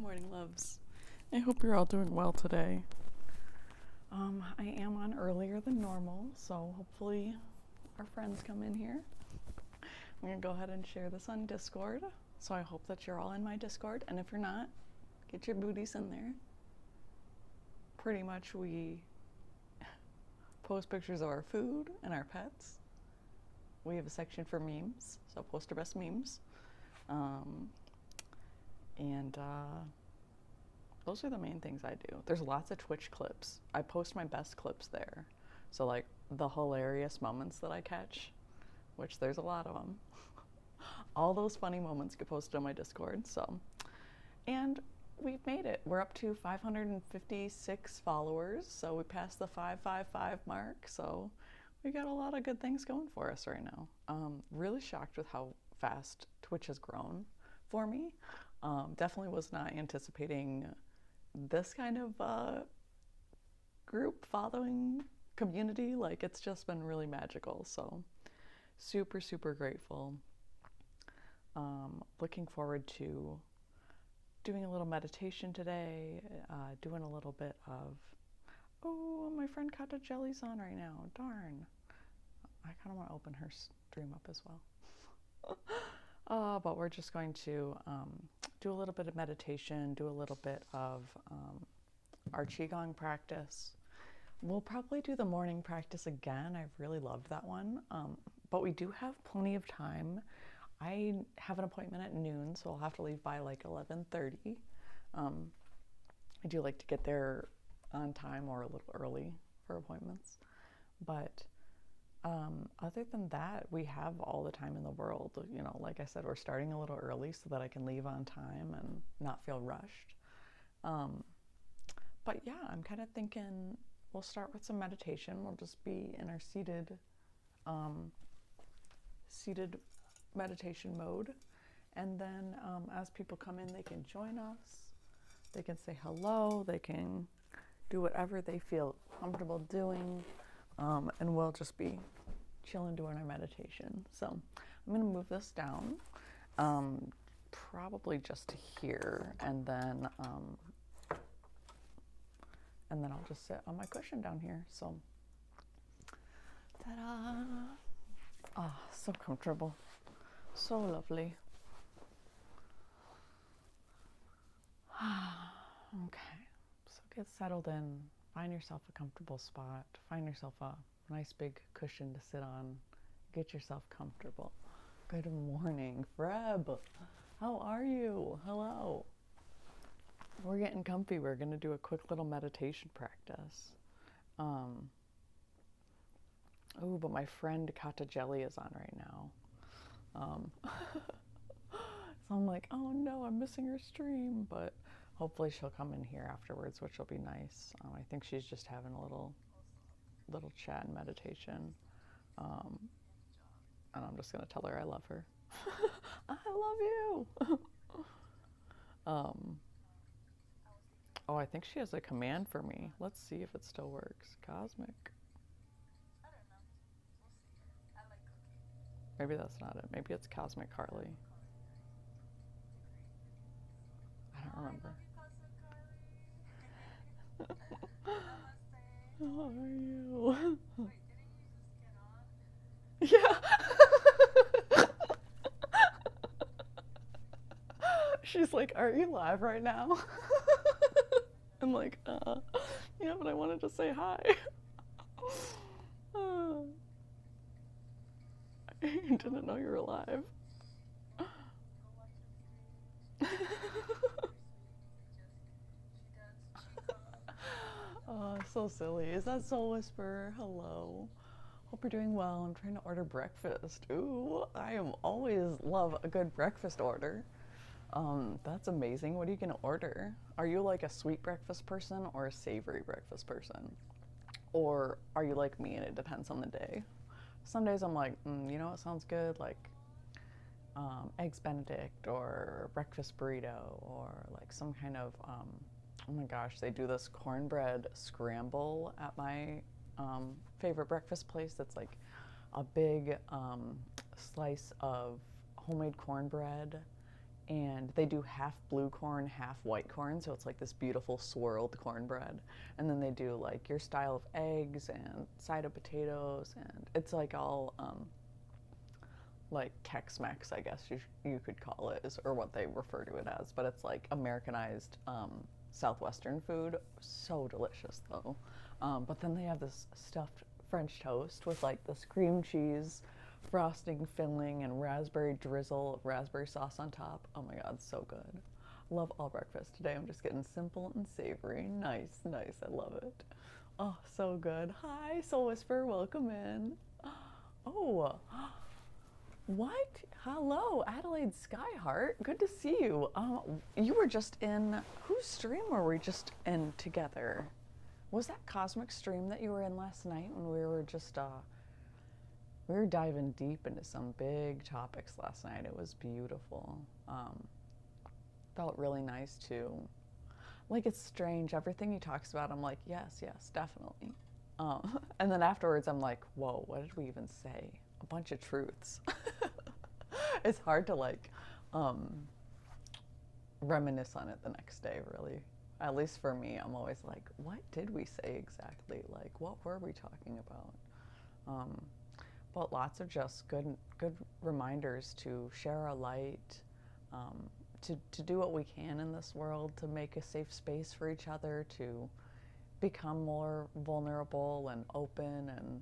morning, loves. I hope you're all doing well today. I am on earlier than normal, so hopefully our friends come in here. I'm going to go ahead and share this on Discord, so I hope that you're all in my Discord, and if you're not, get your booties in there. Pretty much we post pictures of our food and our pets. We have a section for memes, so post our best memes. Those are the main things I do. There's lots of Twitch clips. I post my best clips there. So like the hilarious moments that I catch, which there's a lot of them. All those funny moments get posted on my Discord. And we've made it. We're up to 556 followers. So we passed the 555 mark. So we got a lot of good things going for us right now. Really shocked with how fast Twitch has grown for me. Definitely was not anticipating this kind of group following community. Like, it's just been really magical. So super, super grateful. Looking forward to doing a little meditation today, doing a little bit of, oh, my friend Kata Jelly's on right now. Darn. I kind of want to open her stream up as well. But we're just going to do a little bit of meditation, do a little bit of our Qigong practice. We'll probably do the morning practice again. I've really loved that one. But we do have plenty of time. I have an appointment at noon, so I'll have to leave by like 11:30. I do like to get there on time or a little early for appointments. But other than that, we have all the time in the world. You know, like I said, we're starting a little early so that I can leave on time and not feel rushed. But yeah, I'm kind of thinking we'll start with some meditation. We'll just be in our seated meditation mode. And then as people come in, they can join us. They can say hello. They can do whatever they feel comfortable doing. And we'll just be chilling doing our meditation. So I'm going to move this down, probably just to here, and then I'll just sit on my cushion down here. So, ta-da! Ah, so comfortable, so lovely. Okay, so get settled in. Find yourself a comfortable spot. Find yourself a nice big cushion to sit on. Get yourself comfortable. Good morning, Freb. How are you? Hello. We're getting comfy. We're going to do a quick little meditation practice. Oh, but my friend Kata Jelly is on right now. So I'm like, oh no, I'm missing her stream, but hopefully she'll come in here afterwards, which will be nice. I think she's just having a little chat and meditation. And I'm just going to tell her I love her. I love you. Oh, I think she has a command for me. Let's see if it still works. Cosmic. I don't know. We'll see. I like cooking. Maybe that's not it. Maybe it's Cosmic Carly. I don't remember. I love you, Cosmic Carly. Namaste. How are you? Wait, didn't you just get on? Yeah. She's like, are you live right now? I'm like, yeah, but I wanted to say hi. I didn't know you were alive. Go watch her stream. Oh, so silly. Is that Soul Whisperer? Hello. Hope you're doing well. I'm trying to order breakfast. Ooh, I always love a good breakfast order. That's amazing. What are you gonna order? Are you like a sweet breakfast person or a savory breakfast person? Or are you like me and it depends on the day? Some days I'm like, you know what sounds good? Like eggs Benedict or breakfast burrito or like some kind of, oh my gosh, they do this cornbread scramble at my favorite breakfast place that's like a big slice of homemade cornbread and they do half blue corn, half white corn, so it's like this beautiful swirled cornbread. And then they do like your style of eggs and side of potatoes, and it's like all like Tex-Mex, I guess you could call it, or what they refer to it as, but it's like Americanized Southwestern food. So delicious though. But then they have this stuffed French toast with like this cream cheese frosting filling and raspberry drizzle, raspberry sauce on top. Oh my god, so good. Love all breakfast. Today I'm just getting simple and savory. Nice, nice. I love it. Oh, so good. Hi, Soul Whisper. Welcome in. Oh, what? Hello, Adelaide Skyheart. Good to see you. You were just in, whose stream were we just in together? Was that Cosmic stream that you were in last night when we were just, we were diving deep into some big topics last night. It was beautiful. Felt really nice too. Like, it's strange. Everything he talks about, I'm like, yes, yes, definitely. And then afterwards, I'm like, whoa, what did we even say? A bunch of truths. It's hard to like reminisce on it the next day, really. At least for me, I'm always like, what did we say exactly? Like, what were we talking about? But lots of just good reminders to share our light, to do what we can in this world, to make a safe space for each other, to become more vulnerable and open. And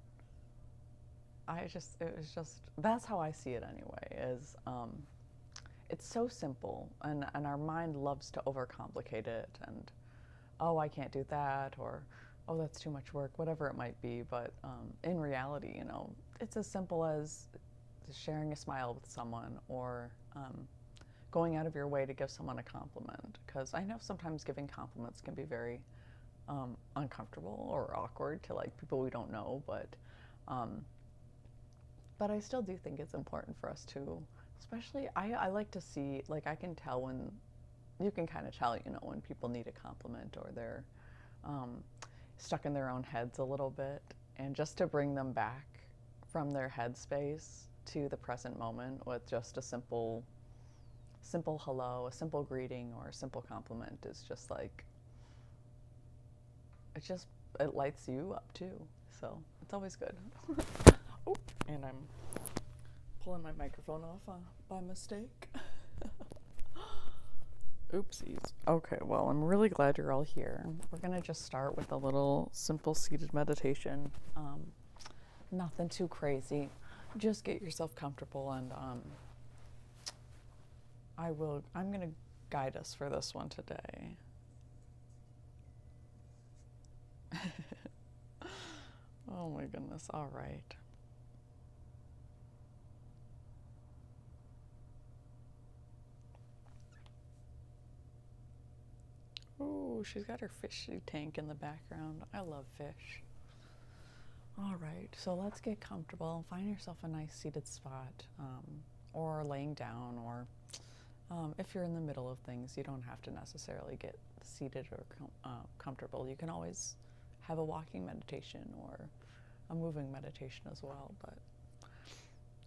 it was just, that's how I see it anyway, is it's so simple, and our mind loves to overcomplicate it, and oh, I can't do that, or oh, that's too much work, whatever it might be. But in reality, you know, it's as simple as sharing a smile with someone, or going out of your way to give someone a compliment. Because I know sometimes giving compliments can be very uncomfortable or awkward to like people we don't know, but I still do think it's important for us to, especially, I like to see, like, I can tell when, you can kind of tell, you know, when people need a compliment, or they're stuck in their own heads a little bit, and just to bring them back from their headspace to the present moment with just a simple hello, a simple greeting, or a simple compliment is just like, it lights you up too. So it's always good. Oh, and I'm pulling my microphone off by mistake. Oopsies. Okay, well, I'm really glad you're all here. We're going to just start with a little simple seated meditation. Nothing too crazy. Just get yourself comfortable, and I'm going to guide us for this one today. Oh my goodness. All right. Oh, she's got her fishy tank in the background. I love fish. All right, so let's get comfortable. Find yourself a nice seated spot, or laying down, or if you're in the middle of things, you don't have to necessarily get seated or comfortable. You can always have a walking meditation or a moving meditation as well, but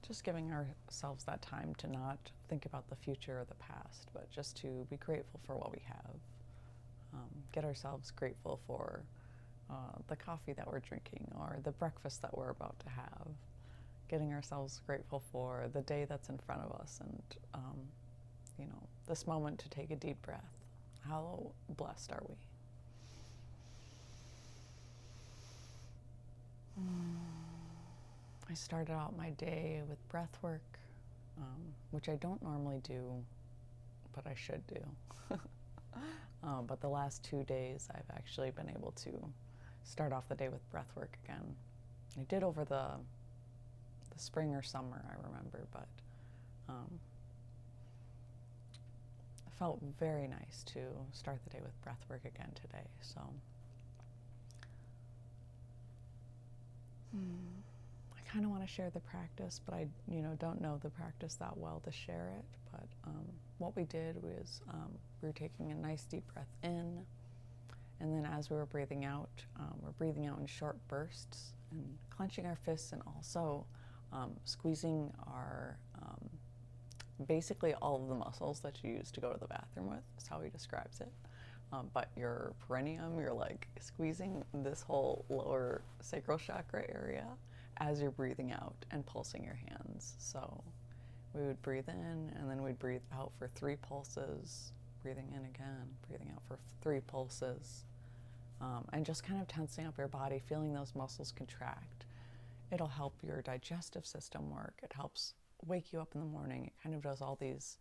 just giving ourselves that time to not think about the future or the past, but just to be grateful for what we have. Get ourselves grateful for the coffee that we're drinking, or the breakfast that we're about to have. Getting ourselves grateful for the day that's in front of us, and you know, this moment to take a deep breath. How blessed are we? I started out my day with breath work, which I don't normally do, but I should do. But the last 2 days, I've actually been able to start off the day with breath work again. I did over the spring or summer, I remember, but it felt very nice to start the day with breath work again today. So I kind of want to share the practice, but I don't know the practice that well to share it. But what we did was we were taking a nice deep breath in, and then as we were breathing out, we're breathing out in short bursts and clenching our fists, and also squeezing our basically all of the muscles that you use to go to the bathroom with, is how he describes it. But your perineum, you're like squeezing this whole lower sacral chakra area as you're breathing out and pulsing your hands. So we would breathe in and then we'd breathe out for 3 pulses, breathing in again, breathing out for 3 pulses, and just kind of tensing up your body, feeling those muscles contract. It'll help your digestive system work. It helps wake you up in the morning. It kind of does all these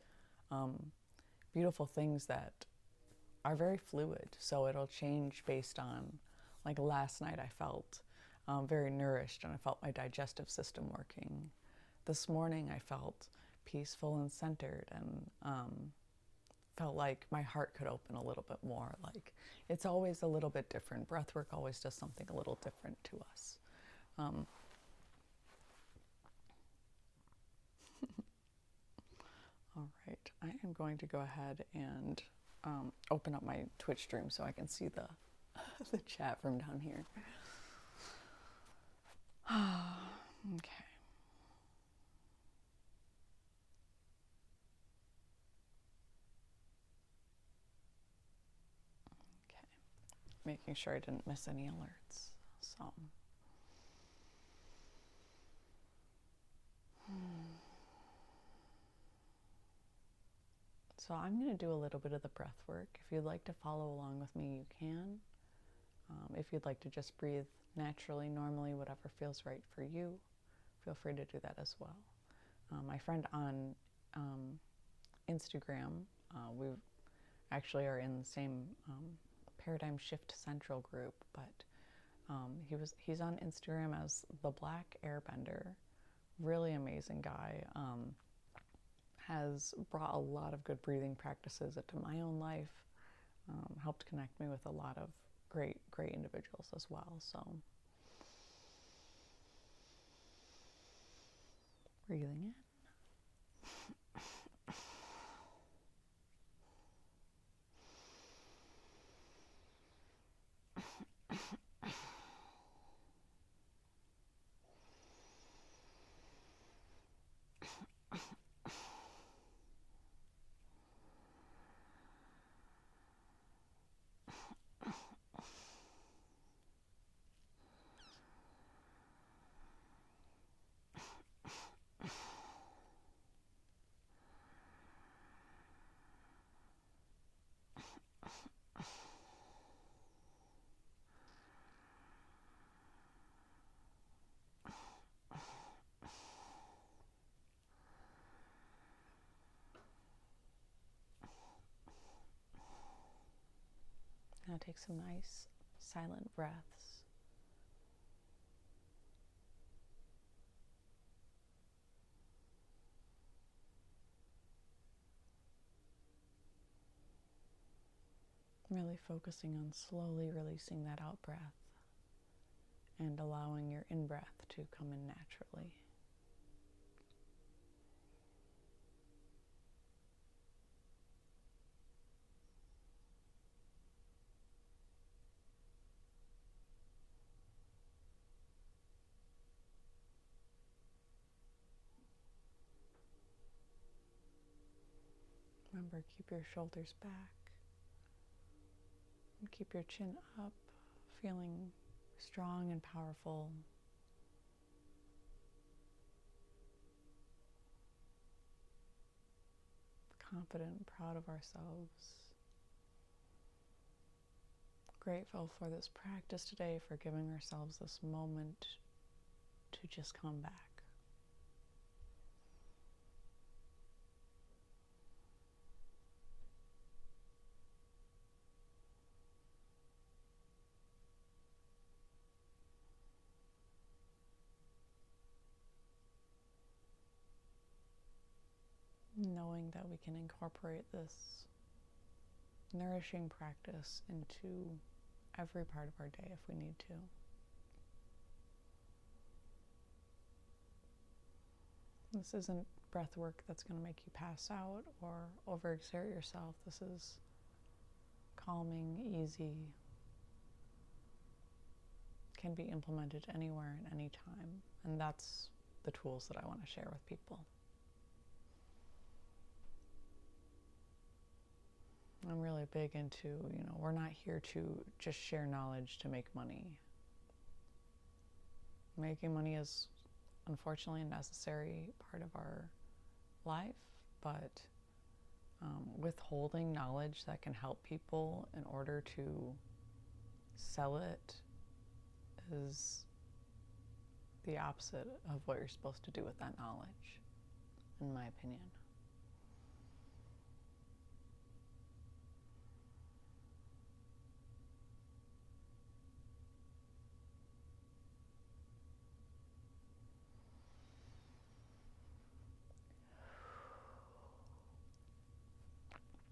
beautiful things that are very fluid. So it'll change based on, like last night I felt very nourished and I felt my digestive system working. This morning I felt peaceful and centered and felt like my heart could open a little bit more. Like it's always a little bit different. Breathwork always does something a little different to us. All right, I am going to go ahead and open up my Twitch stream so I can see the the chat from down here. Okay. Okay. Making sure I didn't miss any alerts. So. So I'm going to do a little bit of the breath work. If you'd like to follow along with me, you can. If you'd like to just breathe naturally, normally, whatever feels right for you, feel free to do that as well. My friend on Instagram, we actually are in the same Paradigm Shift Central group, but he's on Instagram as the Black Airbender. Really amazing guy. Has brought a lot of good breathing practices into my own life, helped connect me with a lot of great individuals as well. So breathing in. Now take some nice silent breaths. Really focusing on slowly releasing that out breath and allowing your in-breath to come in naturally. Remember, keep your shoulders back and keep your chin up, feeling strong and powerful. Confident and proud of ourselves. Grateful for this practice today, for giving ourselves this moment to just come back. Knowing that we can incorporate this nourishing practice into every part of our day if we need to. This isn't breath work that's going to make you pass out or overexert yourself. This is calming, easy, can be implemented anywhere and anytime. And that's the tools that I want to share with people. I'm really big into, we're not here to just share knowledge to make money. Making money is unfortunately a necessary part of our life, but withholding knowledge that can help people in order to sell it is the opposite of what you're supposed to do with that knowledge, in my opinion.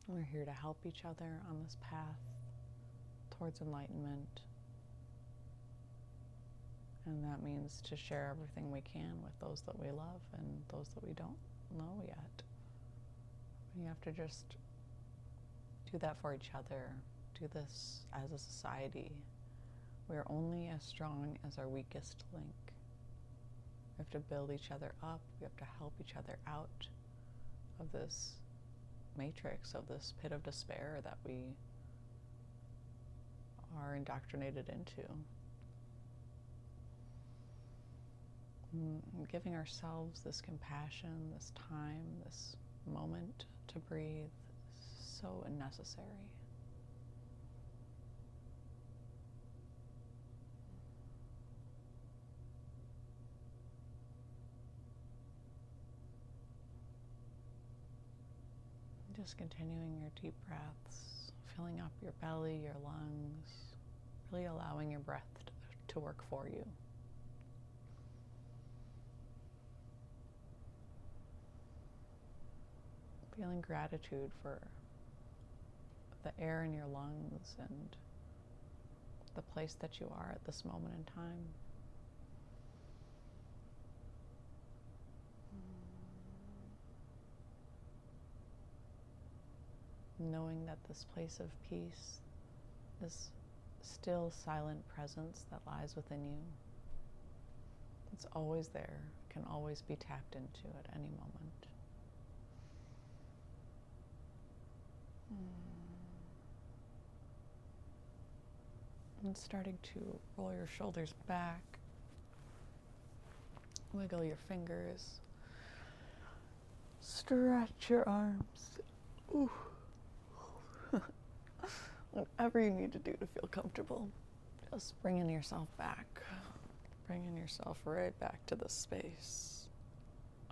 We're here to help each other on this path towards enlightenment. And that means to share everything we can with those that we love and those that we don't know yet. We have to just do that for each other, do this as a society. We are only as strong as our weakest link. We have to build each other up. We have to help each other out of this matrix, of this pit of despair that we are indoctrinated into. Giving ourselves this compassion, this time, this moment to breathe is so necessary. Just continuing your deep breaths, filling up your belly, your lungs, really allowing your breath to work for you. Feeling gratitude for the air in your lungs and the place that you are at this moment in time. Knowing that this place of peace, this still silent presence that lies within you, it's always there, can always be tapped into at any moment. And starting to roll your shoulders back, wiggle your fingers, stretch your arms. Ooh. Whatever you need to do to feel comfortable, just bringing yourself back, bringing yourself right back to the space.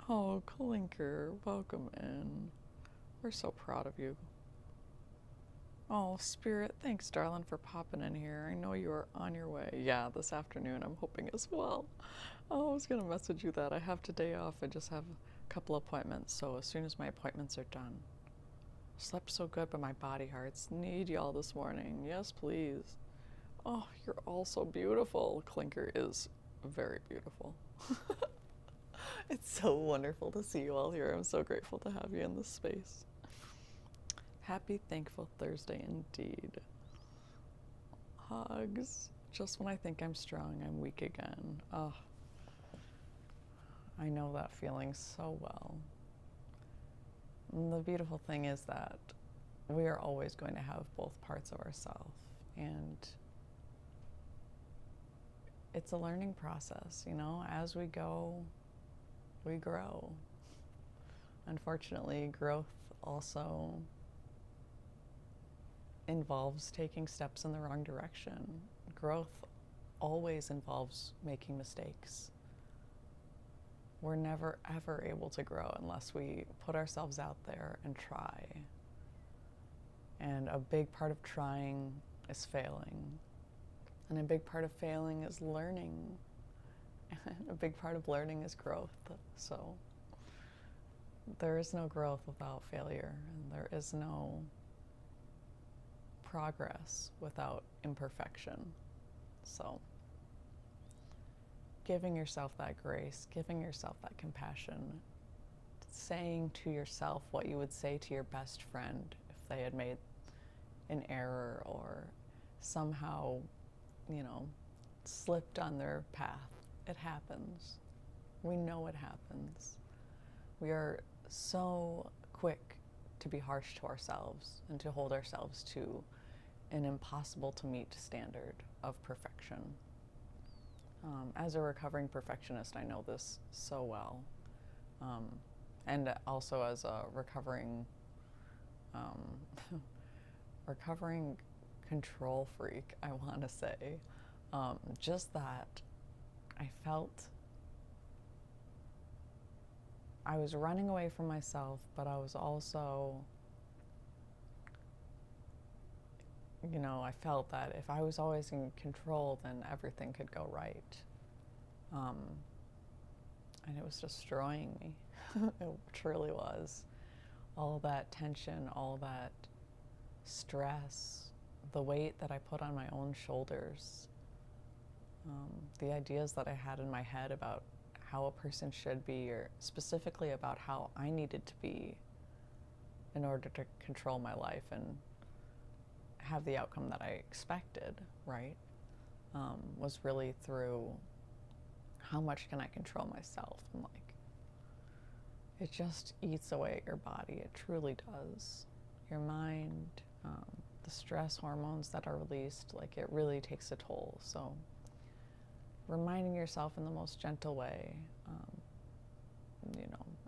Oh, Clinker, welcome in. We're so proud of you. Oh, Spirit, thanks, darling, for popping in here. I know you are on your way. Yeah, this afternoon, I'm hoping as well. Oh, I was going to message you that. I have today off. I just have a couple appointments, so as soon as my appointments are done. Slept so good, but my body hearts need y'all this morning. Yes, please. Oh, you're all so beautiful. Clinker is very beautiful. It's so wonderful to see you all here. I'm so grateful to have you in this space. Happy Thankful Thursday indeed. Hugs. Just when I think I'm strong, I'm weak again. Oh, I know that feeling so well. And the beautiful thing is that we are always going to have both parts of ourselves, and it's a learning process, as we go, we grow. Unfortunately, growth also involves taking steps in the wrong direction. Growth always involves making mistakes. We're never, ever able to grow unless we put ourselves out there and try. And a big part of trying is failing. And a big part of failing is learning. And a big part of learning is growth. So there is no growth without failure. And there is no progress without imperfection. So giving yourself that grace, giving yourself that compassion, saying to yourself what you would say to your best friend if they had made an error or somehow, slipped on their path. It happens. We know it happens. We are so quick to be harsh to ourselves and to hold ourselves to an impossible to meet standard of perfection. As a recovering perfectionist, I know this so well. And also as a recovering recovering control freak, I want to say, just that I felt I was running away from myself, but I was also, I felt that if I was always in control, then everything could go right. And it was destroying me. It truly was. All that tension, all that stress, the weight that I put on my own shoulders, the ideas that I had in my head about how a person should be, or specifically about how I needed to be in order to control my life and have the outcome that I expected, right? Was really through how much can I control myself? And it just eats away at your body. It truly does. Your mind, the stress hormones that are released, it really takes a toll. So reminding yourself in the most gentle way,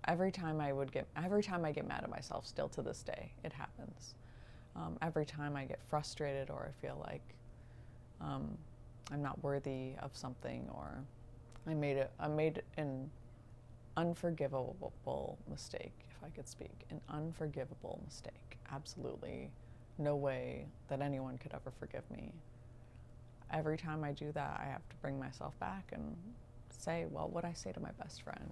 every time I get mad at myself, still to this day, it happens. Every time I get frustrated, or I feel like I'm not worthy of something, or I made an unforgivable mistake, if I could speak, an unforgivable mistake. Absolutely no way that anyone could ever forgive me. Every time I do that, I have to bring myself back and say, well, what I say to my best friend,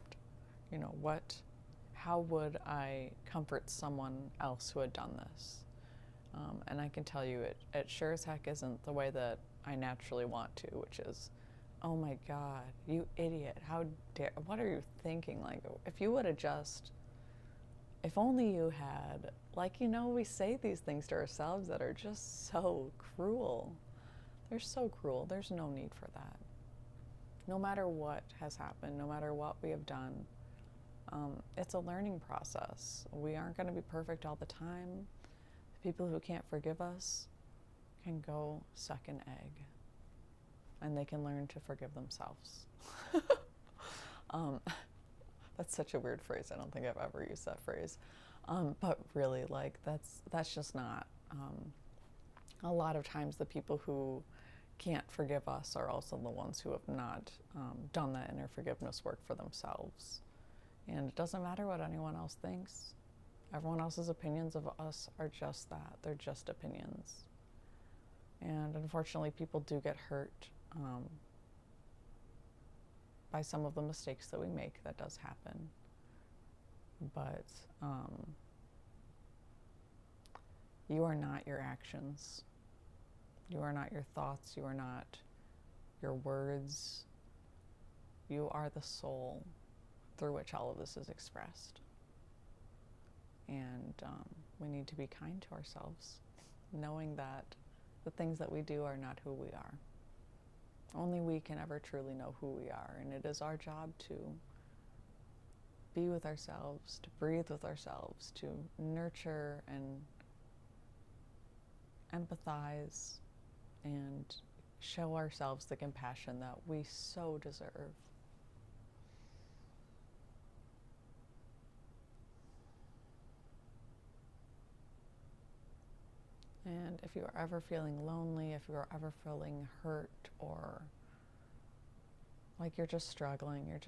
how would I comfort someone else who had done this? And I can tell you, it sure as heck isn't the way that I naturally want to, which is, oh my God, you idiot, how dare, what are you thinking? If you would have if only you had, we say these things to ourselves that are just so cruel. They're so cruel. There's no need for that. No matter what has happened, no matter what we have done, it's a learning process. We aren't going to be perfect all the time. People who can't forgive us can go suck an egg, and they can learn to forgive themselves. That's such a weird phrase. I don't think I've ever used that phrase. But really, that's just not. A lot of times the people who can't forgive us are also the ones who have not done that inner forgiveness work for themselves. And it doesn't matter what anyone else thinks. Everyone else's opinions of us are just that. They're just opinions. And unfortunately, people do get hurt by some of the mistakes that we make. That does happen. But you are not your actions. You are not your thoughts. You are not your words. You are the soul through which all of this is expressed. And we need to be kind to ourselves, knowing that the things that we do are not who we are. Only we can ever truly know who we are, and it is our job to be with ourselves, to breathe with ourselves, to nurture and empathize and show ourselves the compassion that we so deserve. And if you are ever feeling lonely, if you are ever feeling hurt, or like you're just struggling, you're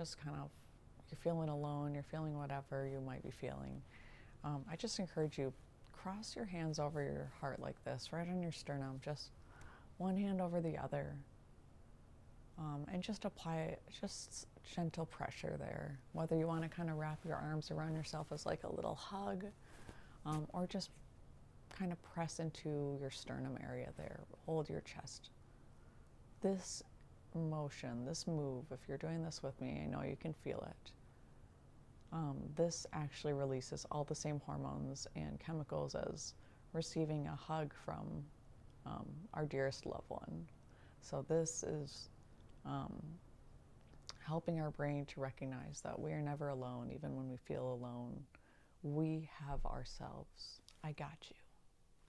feeling alone, you're feeling whatever you might be feeling, I just encourage you, cross your hands over your heart like this, right on your sternum, just one hand over the other, and just apply just gentle pressure there. Whether you want to kind of wrap your arms around yourself as like a little hug, or just kind of press into your sternum area there, hold your chest. This motion, this move, if you're doing this with me, I know you can feel it. This actually releases all the same hormones and chemicals as receiving a hug from our dearest loved one. So this is helping our brain to recognize that we are never alone, even when we feel alone. We have ourselves. I got you.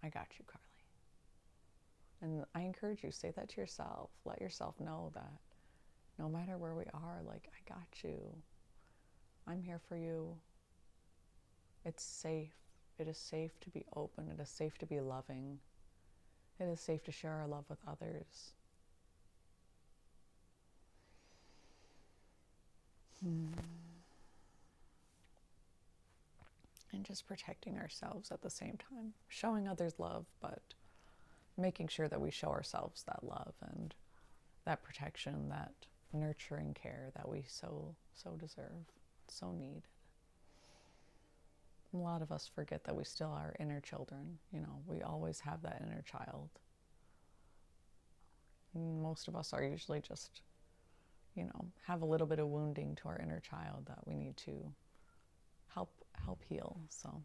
I got you, Carly. And I encourage you, say that to yourself. Let yourself know that no matter where we are, like, I got you. I'm here for you. It's safe. It is safe to be open. It is safe to be loving. It is safe to share our love with others. And just protecting ourselves at the same time. Showing others love, but making sure that we show ourselves that love and that protection, that nurturing care that we so deserve, so need. A lot of us forget that we still are inner children. You know, we always have that inner child. Most of us are usually just, you know, have a little bit of wounding to our inner child that we need to help heal. So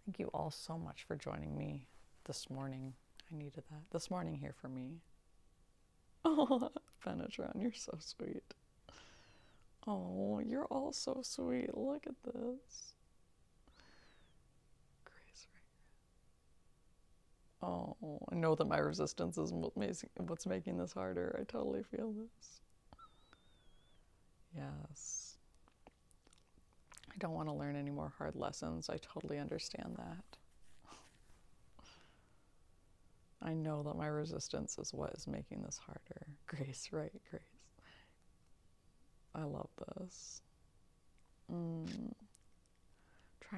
thank you all so much for joining me this morning. I needed that. This morning here for me. Oh, Benetron, you're so sweet. Oh, you're all so sweet. Look at this. Grace, right? Oh, I know that my resistance is what's making this harder. I totally feel this. Yes. I don't want to learn any more hard lessons. I totally understand that. I know that my resistance is what is making this harder. Grace, right, Grace? I love this. Trying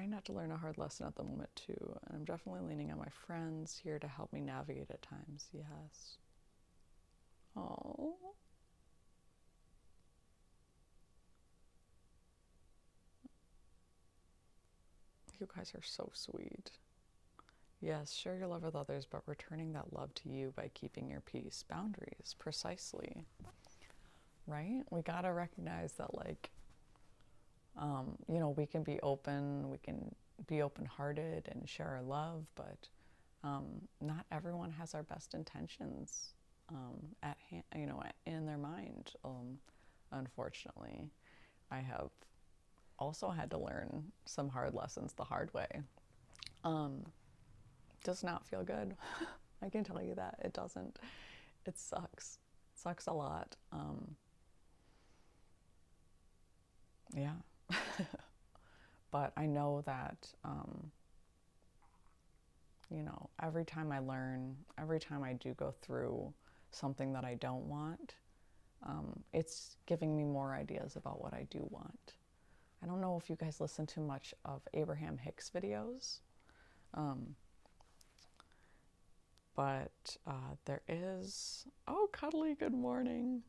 not to learn a hard lesson at the moment too, and I'm definitely leaning on my friends here to help me navigate at times. Yes. Oh. You guys are so sweet. Yes, share your love with others, but returning that love to you by keeping your peace. Boundaries, precisely. Right? We gotta recognize that, like, you know, we can be open, we can be open-hearted and share our love, but not everyone has our best intentions at hand, you know, in their mind. Unfortunately, I have also had to learn some hard lessons the hard way. Does not feel good. I can tell you that. It doesn't. It sucks. It sucks a lot. Yeah. But I know that, you know, every time I learn, every time I do go through something that I don't want, it's giving me more ideas about what I do want. I don't know if you guys listen to much of Abraham Hicks videos, but there is, oh, Cuddly, good morning.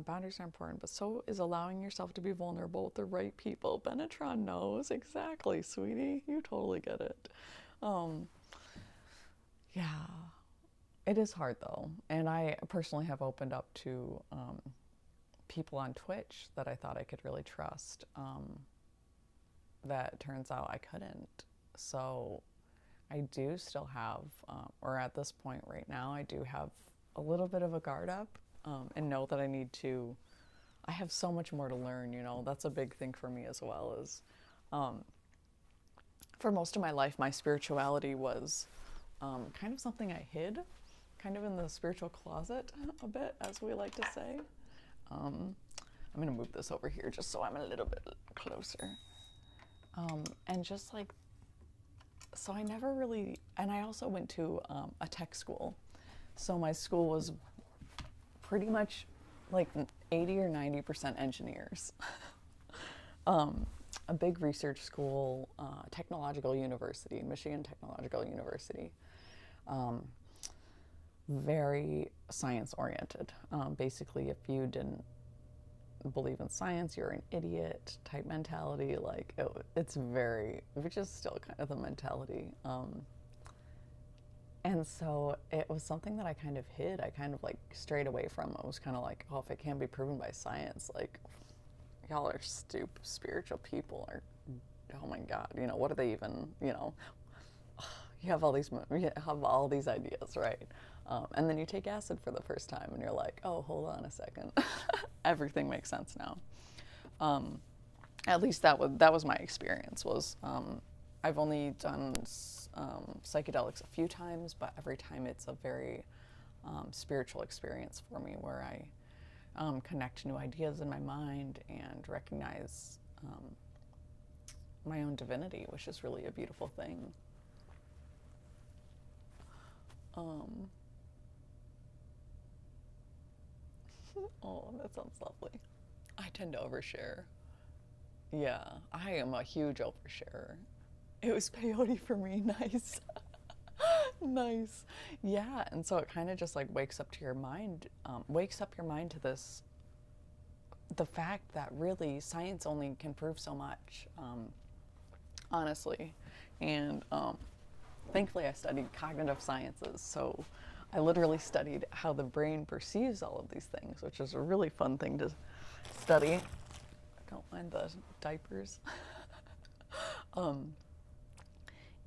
Boundaries are important, but so is allowing yourself to be vulnerable with the right people. Benetron knows. Exactly, sweetie. You totally get it. Yeah. It is hard, though. And I personally have opened up to people on Twitch that I thought I could really trust. That turns out I couldn't. So I do still have, or at this point right now, I do have a little bit of a guard up. And know that I have so much more to learn, you know. That's a big thing for me as well. Is for most of my life, my spirituality was kind of something I hid, kind of in the spiritual closet a bit, as we like to say. I'm going to move this over here just so I'm a little bit closer. And just like, so I never really, and I also went to a tech school. So my school was pretty much like 80 or 90% engineers. A big research school, technological university, Michigan Technological University. Very science oriented. Basically, if you didn't believe in science, you're an idiot type mentality. Like it's very, which is still kind of the mentality. And so it was something that I kind of hid. I kind of like strayed away from. It was kind of like, oh, if it can't be proven by science, like, y'all are stupid. Spiritual people are, oh my God, you know, what are they even, you know? You have all these ideas, right? And then you take acid for the first time and you're like, oh, hold on a second. Everything makes sense now. At least that was my experience. I've only done psychedelics a few times, but every time it's a very spiritual experience for me, where I connect new ideas in my mind and recognize my own divinity, which is really a beautiful thing. Oh, that sounds lovely. I tend to overshare. Yeah, I am a huge oversharer. It was peyote for me. Nice. Nice. Yeah, and so it kind of just like wakes up to your mind, wakes up your mind to this, the fact that really science only can prove so much, honestly. And thankfully, I studied cognitive sciences, so I literally studied how the brain perceives all of these things, which is a really fun thing to study. Don't mind the diapers.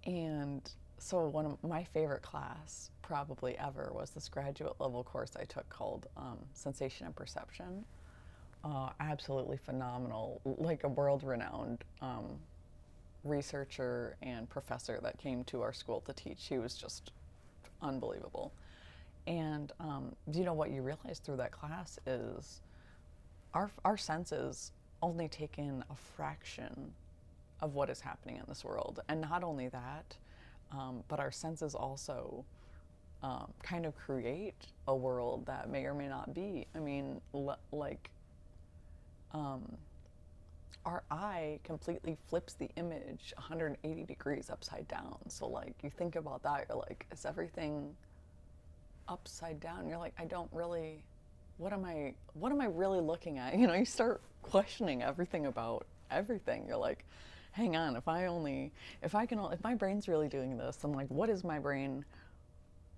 And so one of my favorite class probably ever was this graduate level course I took called Sensation and Perception. Absolutely phenomenal, like a world-renowned researcher and professor that came to our school to teach. He was just unbelievable. And what you realize through that class is our senses only take in a fraction of what is happening in this world. And not only that, but our senses also kind of create a world that may or may not be. I mean, our eye completely flips the image 180 degrees upside down. So, like, you think about that, you're like, is everything upside down? You're like, I don't really, what am I really looking at? You start questioning everything about everything. You're like, hang on, if my brain's really doing this, then like, what if my brain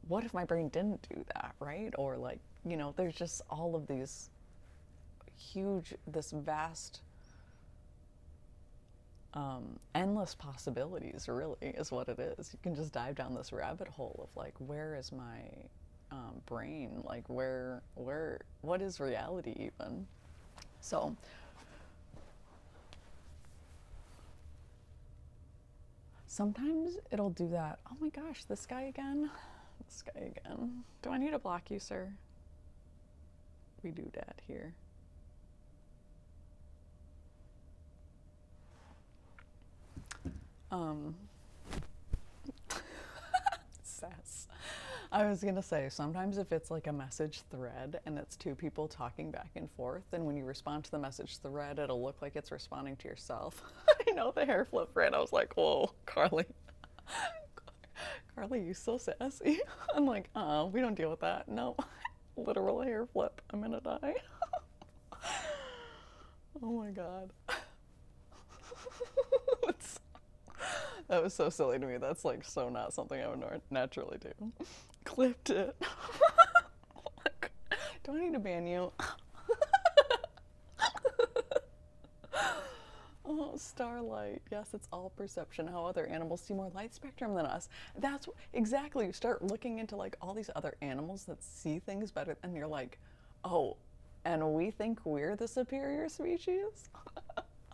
didn't do that, right? Or like, there's just all of these this vast, endless possibilities, really, is what it is. You can just dive down this rabbit hole of like, where is my brain? Like, what is reality even? So, sometimes it'll do that. Oh my gosh, this guy again. This guy again. Do I need to block you, sir? We do that here. Sass. I was gonna say, sometimes if it's like a message thread and it's two people talking back and forth, then when you respond to the message thread, it'll look like it's responding to yourself. I know, the hair flip right. I was like, whoa, Carly. Carly, you so sassy. I'm like, we don't deal with that. No, literal hair flip. I'm gonna die. Oh my God. That was so silly to me. That's like so not something I would naturally do. Clipped it. Do I need to ban you? Oh, starlight. Yes, it's all perception. How other animals see more light spectrum than us. That's exactly. You start looking into like all these other animals that see things better, and you're like, oh, and we think we're the superior species?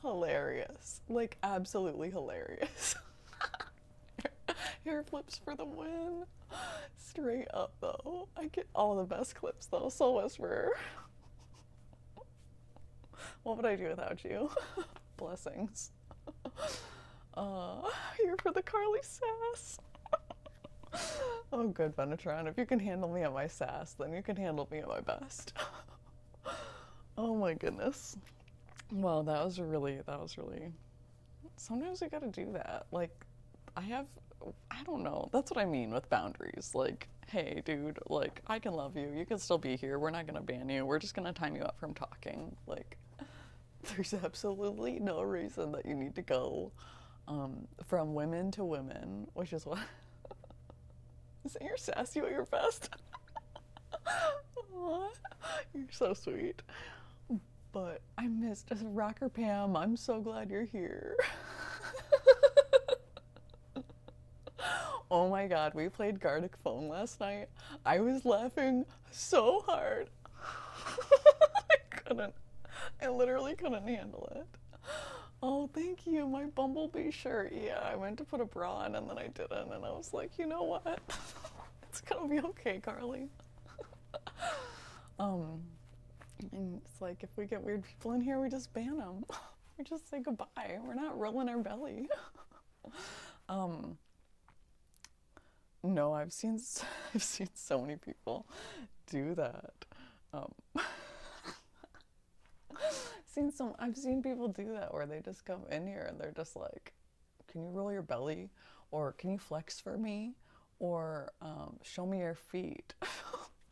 Hilarious. Like, absolutely hilarious. Hair flips for the win. Straight up, though. I get all the best clips, though. So Whisperer. What would I do without you? Blessings. Here for the Carly sass. Oh, good, Benetron. If you can handle me at my sass, then you can handle me at my best. Oh my goodness. Well, that was really, sometimes we gotta do that. Like, I don't know. That's what I mean with boundaries. Like, hey, dude, like, I can love you. You can still be here. We're not gonna ban you. We're just gonna time you up from talking. Like, there's absolutely no reason that you need to go from women to women, which is what. Isn't your sassy at your best? Aww, you're so sweet. But I missed Rocker Pam. I'm so glad you're here. Oh my God, we played Gartic Phone last night. I was laughing so hard. I literally couldn't handle it. Oh, thank you. My Bumblebee shirt. Yeah, I meant to put a bra on and then I didn't. And I was like, you know what? It's gonna be okay, Carly. Um, and it's like if we get weird people in here, we just ban them. We just say goodbye. We're not rolling our belly. Um, no, I've seen so many people do that. Um, I've seen people do that where they just come in here and they're just like, can you roll your belly, or can you flex for me, or show me your feet.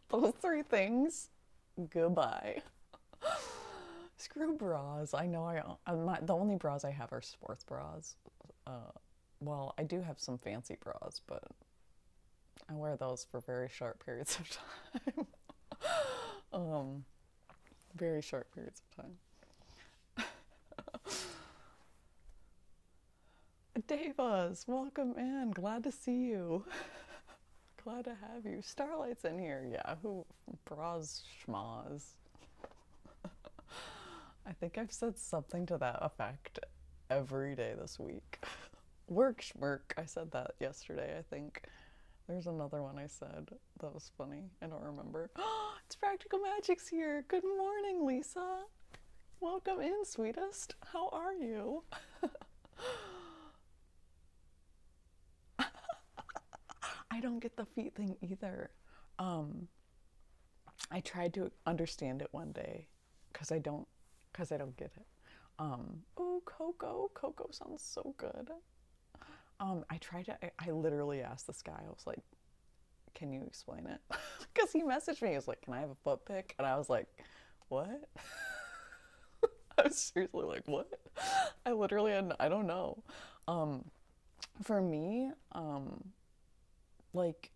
Those three things, goodbye. Screw bras. I know the only bras I have are sports bras. Well, I do have some fancy bras, but I wear those for very short periods of time. um, very short periods of time. Devas, welcome in. Glad to see you. Glad to have you. Starlight's in here. Yeah, who bras schmaz. I think I've said something to that effect every day this week. Work schmirk. I said that yesterday, I think. There's another one I said that was funny. I don't remember. It's Practical Magic's here. Good morning, Lisa. Welcome in, sweetest. How are you? I don't get the feet thing either. I tried to understand it one day because I don't get it. Oh, Coco. Coco sounds so good. I literally asked this guy, I was like, can you explain it? Because he messaged me, he was like, can I have a foot pic? And I was like, what? I was seriously like, what? I don't know. For me, like,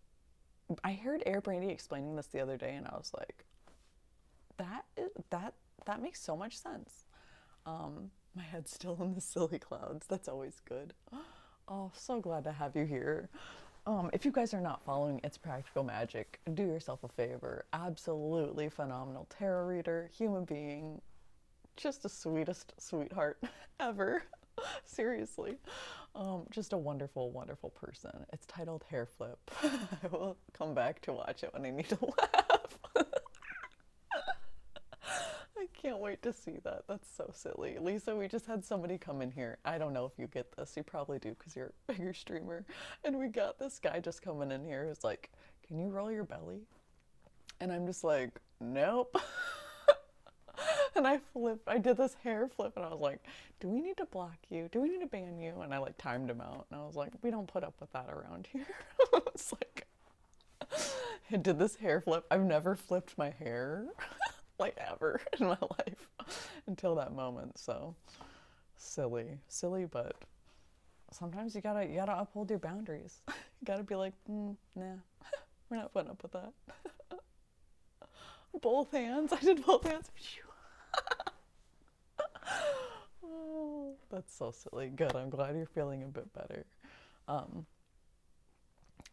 I heard Air Brandy explaining this the other day, and I was like, that makes so much sense. My head's still in the silly clouds. That's always good. Oh, so glad to have you here. If you guys are not following It's Practical Magic, do yourself a favor. Absolutely phenomenal tarot reader, human being, just the sweetest sweetheart ever. Seriously. Just a wonderful, wonderful person. It's titled Hair Flip. I will come back to watch it when I need to laugh. I can't wait to see that. That's so silly. Lisa, we just had somebody come in here. I don't know if you get this. You probably do because you're a bigger streamer. And we got this guy just coming in here who's like, can you roll your belly? And I'm just like, nope. And I did this hair flip and I was like, do we need to block you? Do we need to ban you? And I like timed him out and I was like, we don't put up with that around here. It's like, I did this hair flip. I've never flipped my hair like ever in my life until that moment. So silly, but sometimes you gotta uphold your boundaries. You gotta be like, nah, we're not putting up with that. Both hands. I did both hands. Oh, that's so silly. Good. I'm glad you're feeling a bit better. I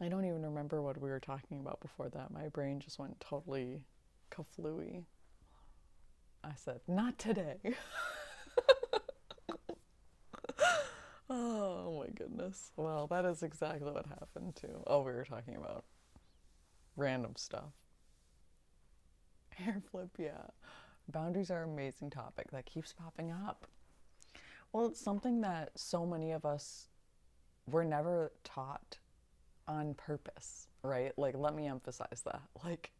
don't even remember what we were talking about before that. My brain just went totally kaflooey. I said, not today. Oh my goodness. Well, that is exactly what happened too. Oh, we were talking about random stuff. Hair flip, yeah. Boundaries are an amazing topic that keeps popping up. Well, it's something that so many of us were never taught on purpose, right? Like, let me emphasize that. Like,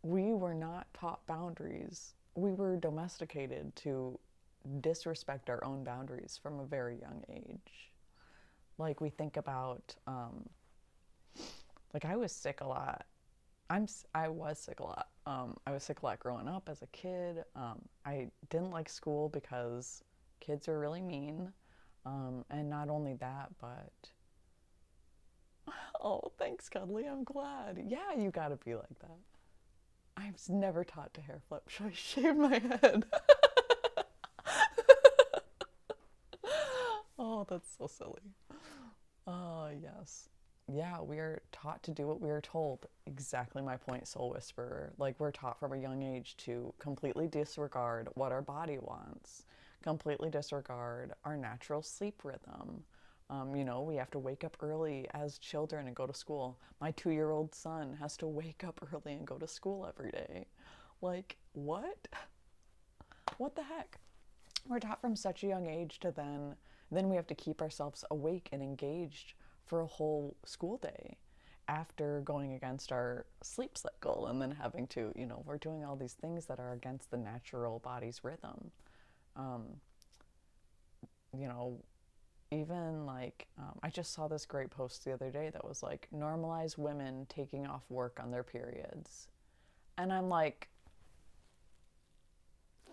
we were not taught boundaries. We were domesticated to disrespect our own boundaries from a very young age. Like, we think about, like, I was sick a lot. I was sick a lot. I was sick a lot growing up as a kid. I didn't like school because kids are really mean. And not only that, but oh, thanks, Cuddly. I'm glad. Yeah, you gotta be like that. I was never taught to hair flip, so I shaved my head. Oh, that's so silly. Oh, yes. yeah, we are taught to do what we are told. Exactly my point, Soul Whisperer. Like, we're taught from a young age to completely disregard what our body wants, completely disregard our natural sleep rhythm. We have to wake up early as children and go to school. My 2-year-old son has to wake up early and go to school every day. Like, what? What the heck? We're taught from such a young age to then we have to keep ourselves awake and engaged for a whole school day after going against our sleep cycle, and then having to, we're doing all these things that are against the natural body's rhythm. um, you know Even like, I just saw this great post the other day that was like, normalize women taking off work on their periods. And I'm like,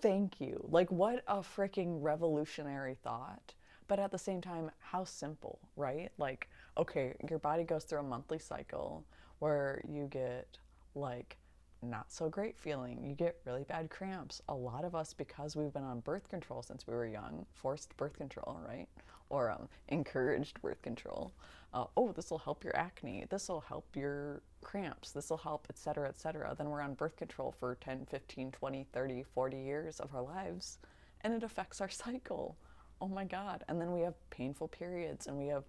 thank you. Like, what a freaking revolutionary thought. But at the same time, how simple, right? Like, okay, your body goes through a monthly cycle where you get like not so great feeling. You get really bad cramps. A lot of us, because we've been on birth control since we were young, forced birth control, right? Or encouraged birth control. Oh, this will help your acne. This will help your cramps. This will help, etc., etc. Then we're on birth control for 10, 15, 20, 30, 40 years of our lives, and it affects our cycle. Oh my God. And then we have painful periods, and we have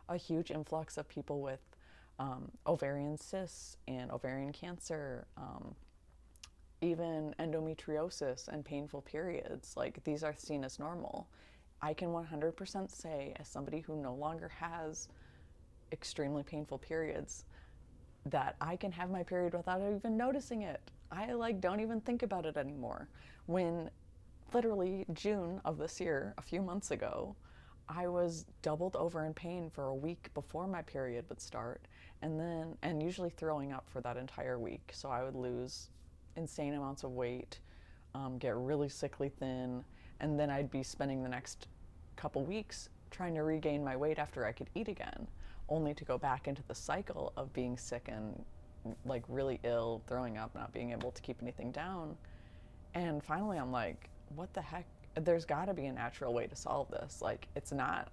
a huge influx of people with ovarian cysts and ovarian cancer, even endometriosis and painful periods. Like, these are seen as normal. I can 100% say, as somebody who no longer has extremely painful periods, that I can have my period without even noticing it. I like don't even think about it anymore. When literally June of this year, a few months ago, I was doubled over in pain for a week before my period would start, and usually throwing up for that entire week. So I would lose insane amounts of weight, get really sickly thin, and then I'd be spending the next couple weeks trying to regain my weight after I could eat again, only to go back into the cycle of being sick and like really ill, throwing up, not being able to keep anything down. And finally, I'm like, what the heck? There's got to be a natural way to solve this. Like,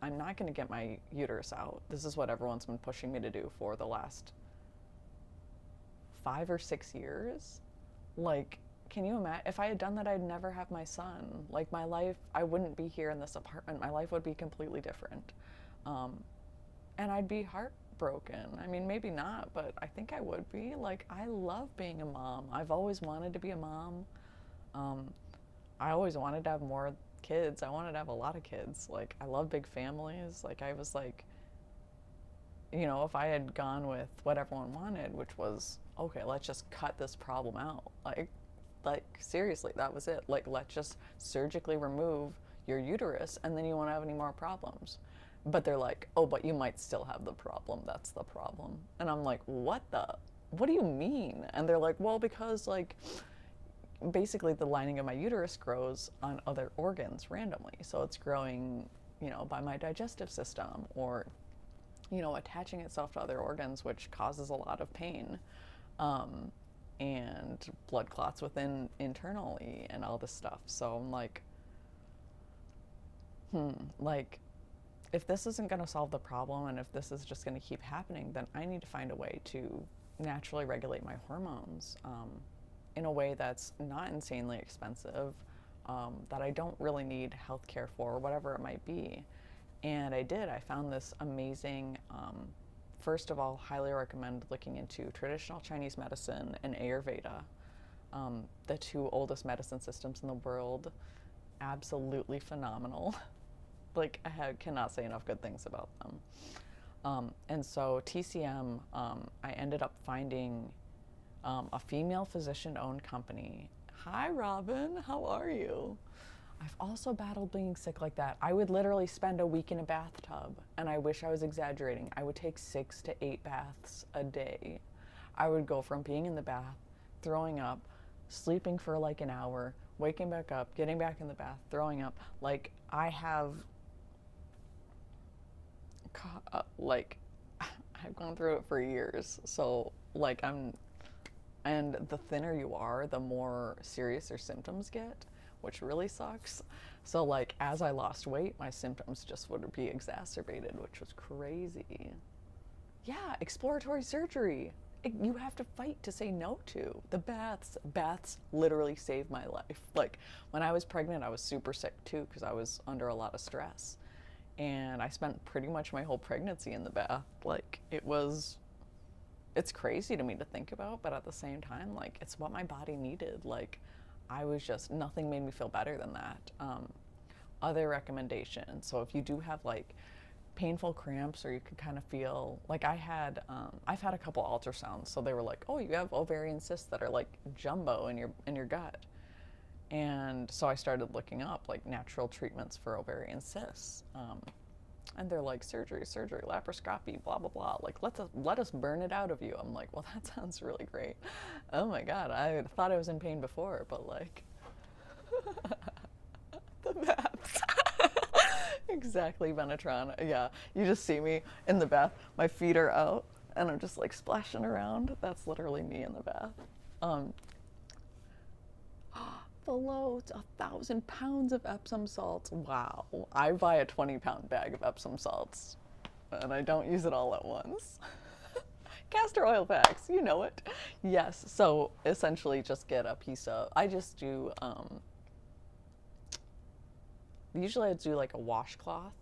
I'm not going to get my uterus out. This is what everyone's been pushing me to do for the last 5 or 6 years. Like, can you imagine? If I had done that, I'd never have my son. Like, my life, I wouldn't be here in this apartment. My life would be completely different. And I'd be heartbroken. I mean, maybe not, but I think I would be. Like, I love being a mom. I've always wanted to be a mom. Um, I always wanted to have more kids. I wanted to have a lot of kids. Like, I love big families. Like, I was like, if I had gone with what everyone wanted, which was, okay, let's just cut this problem out. Like seriously, that was it. Like, let's just surgically remove your uterus, and then you won't have any more problems. But they're like, oh, but you might still have the problem. That's the problem. And I'm like, what do you mean? And they're like, well, because like basically the lining of my uterus grows on other organs randomly. So it's growing, by my digestive system, or, attaching itself to other organs, which causes a lot of pain, and blood clots within internally and all this stuff. So I'm like, like, if this isn't going to solve the problem, and if this is just going to keep happening, then I need to find a way to naturally regulate my hormones, in a way that's not insanely expensive, that I don't really need healthcare for, whatever it might be. And I did. I found this amazing, first of all, highly recommend looking into traditional Chinese medicine and Ayurveda, the two oldest medicine systems in the world. Absolutely phenomenal. Like, cannot say enough good things about them. And so TCM, I ended up finding a female physician-owned company. Hi, Robin. How are you? I've also battled being sick like that. I would literally spend a week in a bathtub, and I wish I was exaggerating. I would take 6 to 8 baths a day. I would go from being in the bath, throwing up, sleeping for like an hour, waking back up, getting back in the bath, throwing up. Like, I have, like, I've gone through it for years. So, like, and the thinner you are, the more serious your symptoms get, which really sucks. So, like, as I lost weight, my symptoms just would be exacerbated, which was crazy. Yeah, exploratory surgery. You have to fight to say no to. The baths literally saved my life. Like when I was pregnant, I was super sick too because I was under a lot of stress. And I spent pretty much my whole pregnancy in the bath. Like it's crazy to me to think about, but at the same time, like it's what my body needed. Like I was just, nothing made me feel better than that. Other recommendations. So if you do have like painful cramps or you could kind of feel like I've had a couple ultrasounds, so they were like, oh, you have ovarian cysts that are like jumbo in your gut. And so I started looking up like natural treatments for ovarian cysts, and they're like surgery, laparoscopy, blah blah blah, like let us burn it out of you. I'm like, well, that sounds really great. Oh my god, I thought I was in pain before, but like the baths. Exactly, Benetron. Yeah, you just see me in the bath. My feet are out, and I'm just like splashing around. That's literally me in the bath. Um, Below 1,000 pounds of Epsom salts. Wow, I buy a 20-pound bag of Epsom salts, and I don't use it all at once. Castor oil packs, you know it. Yes. So essentially, just get a piece of. I just do. Usually I do like a washcloth,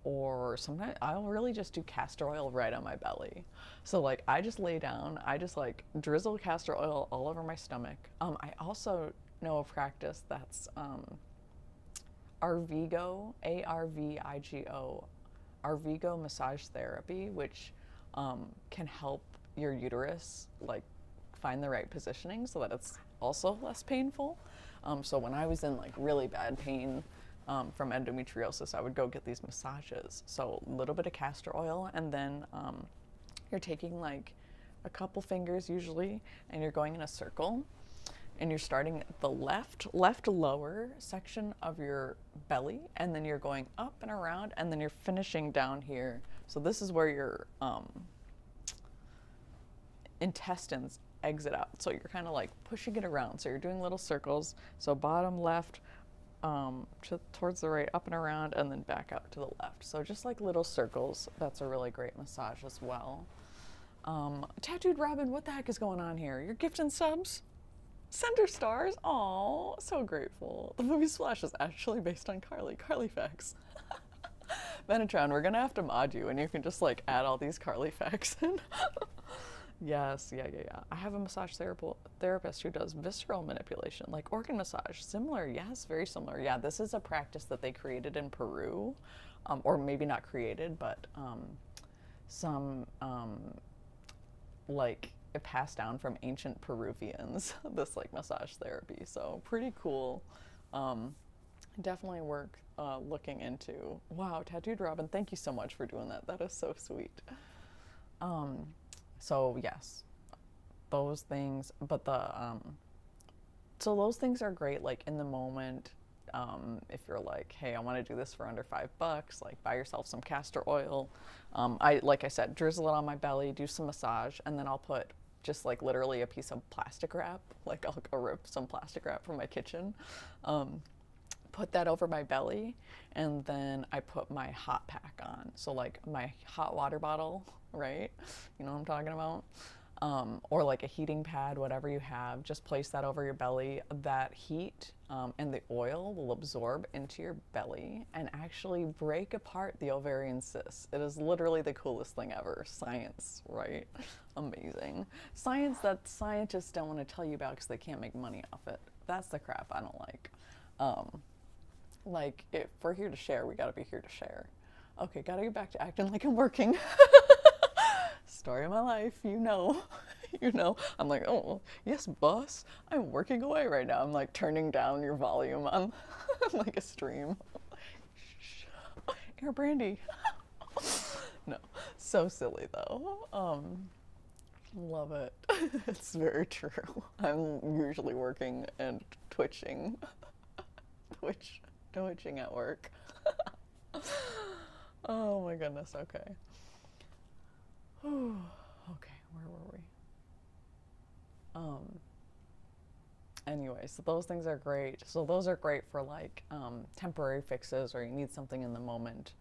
or sometimes I'll really just do castor oil right on my belly. So like I just lay down, I just like drizzle castor oil all over my stomach. I also know a practice that's Arvigo, Arvigo, Arvigo massage therapy, which can help your uterus like find the right positioning so that it's also less painful. So when I was in like really bad pain from endometriosis, I would go get these massages. So a little bit of castor oil, and then you're taking like a couple fingers usually, and you're going in a circle, and you're starting at the left lower section of your belly, and then you're going up and around, and then you're finishing down here. So this is where your intestines exit out. So you're kind of like pushing it around. So you're doing little circles. So bottom left, towards the right, up and around, and then back out to the left. So just like little circles. That's a really great massage as well. Tattooed Robin, what the heck is going on here? You're gifting subs? Center stars? Aw, so grateful. The movie Splash is actually based on Carly facts. Benetron, we're gonna have to mod you, and you can just like add all these Carly facts in. Yes, yeah. I have a massage therapist who does visceral manipulation, like organ massage. Similar, yes, very similar. Yeah, this is a practice that they created in Peru, or maybe not created, but some like it passed down from ancient Peruvians. This like massage therapy, so pretty cool. Definitely worth looking into. Wow, Tattooed Robin, thank you so much for doing that. That is so sweet. So yes, those things, but so those things are great, like in the moment. If you're like, hey, I want to do this for under $5, like buy yourself some castor oil. Like I said, drizzle it on my belly, do some massage, and then I'll put just like literally a piece of plastic wrap, like I'll go rip some plastic wrap from my kitchen, put that over my belly, and then I put my hot pack on. So like my hot water bottle, right? You know what I'm talking about? Or like a heating pad, whatever you have, just place that over your belly. That heat and the oil will absorb into your belly and actually break apart the ovarian cysts. It is literally the coolest thing ever. Science, right? Amazing. Science that scientists don't want to tell you about because they can't make money off it. That's the crap I don't like. Like, if we're here to share, we gotta be here to share. Okay, gotta get back to acting like I'm working. Story of my life, you know. You know. I'm like, oh, yes, boss. I'm working away right now. I'm like turning down your volume on like a stream. Shh. Air Brandy. No, so silly though. Love it. It's very true. I'm usually working and twitching. Twitching at work. Oh my goodness, okay. Okay, where were we? Anyway, so those things are great. So those are great for like temporary fixes or you need something in the moment.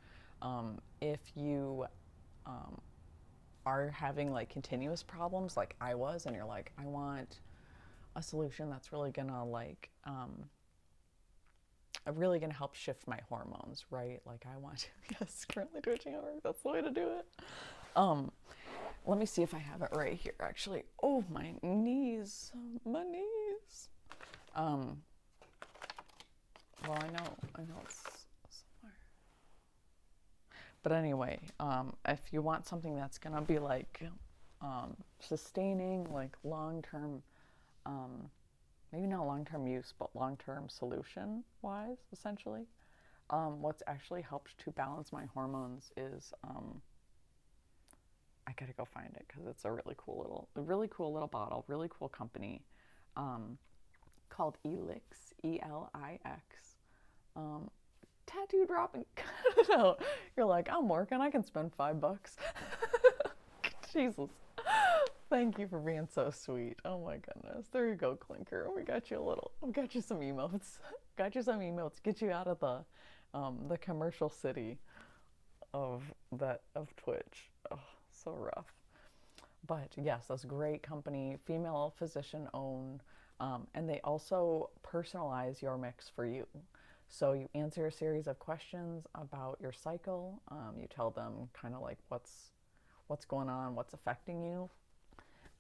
If you are having like continuous problems like I was, and you're like, I want a solution that's really gonna like really gonna help shift my hormones, right? Like I want to, yes, currently twitching at work. That's the way to do it. Um, Let me see if I have it right here. Actually, oh my knees, my knees. Um, well, I know it's somewhere. But anyway, if you want something that's gonna be like sustaining, like long-term, maybe not long-term use, but long-term solution-wise, essentially, what's actually helped to balance my hormones is I gotta go find it because it's a really cool little bottle, really cool company, called Elix, E-L-I-X. Tattoo dropping. No, you're like, I'm working, I can spend $5. Jesus. Thank you for being so sweet. Oh my goodness. There you go, Clinker. We got you some emotes. Got you some emotes. Get you out of the commercial city of Twitch. Oh, so rough. But yes, that's a great company, female physician owned, and they also personalize your mix for you. So you answer a series of questions about your cycle. You tell them kind of like what's going on, what's affecting you,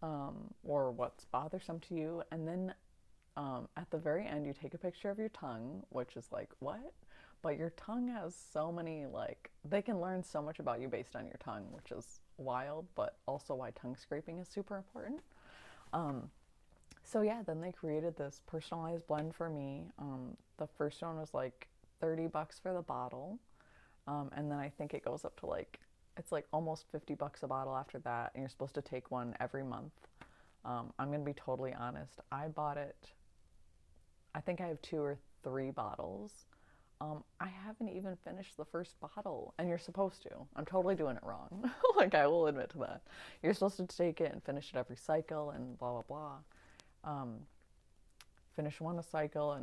or what's bothersome to you, and then at the very end you take a picture of your tongue, which is like what? But your tongue has so many, like, they can learn so much about you based on your tongue, which is wild, but also why tongue scraping is super important. So yeah, then they created this personalized blend for me. The first one was like $30 for the bottle, and then I think it goes up to like, it's like almost $50 a bottle after that, and you're supposed to take one every month. I'm gonna be totally honest. I bought it. I think I have 2 or 3 bottles. I haven't even finished the first bottle, and you're supposed to. I'm totally doing it wrong. Like, I will admit to that. You're supposed to take it and finish it every cycle and blah, blah, blah. Finish one a cycle,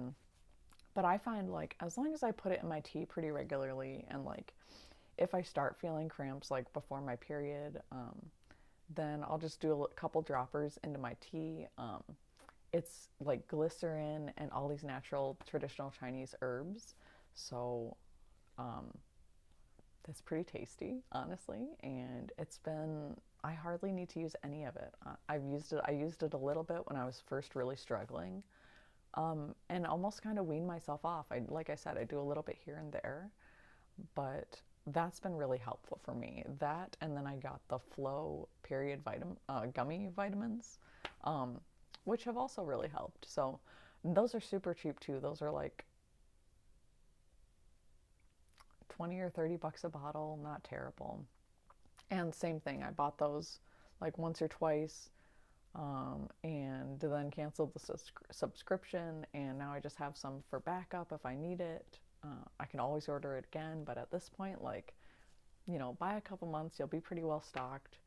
but I find, like, as long as I put it in my tea pretty regularly, and, like, if I start feeling cramps, like, before my period, then I'll just do a couple droppers into my tea. It's, like, glycerin and all these natural, traditional Chinese herbs. So that's pretty tasty, honestly, and I hardly need to use any of it. I used it a little bit when I was first really struggling, and almost kind of weaned myself off. Like I said, I do a little bit here and there, but that's been really helpful for me. That, and then I got the Flow period gummy vitamins, which have also really helped. So those are super cheap too. Those are like 20 or $30 a bottle, not terrible. And same thing, I bought those like once or twice, and then canceled the subscription, and now I just have some for backup if I need it. I can always order it again, but at this point, like, buy a couple months, you'll be pretty well stocked.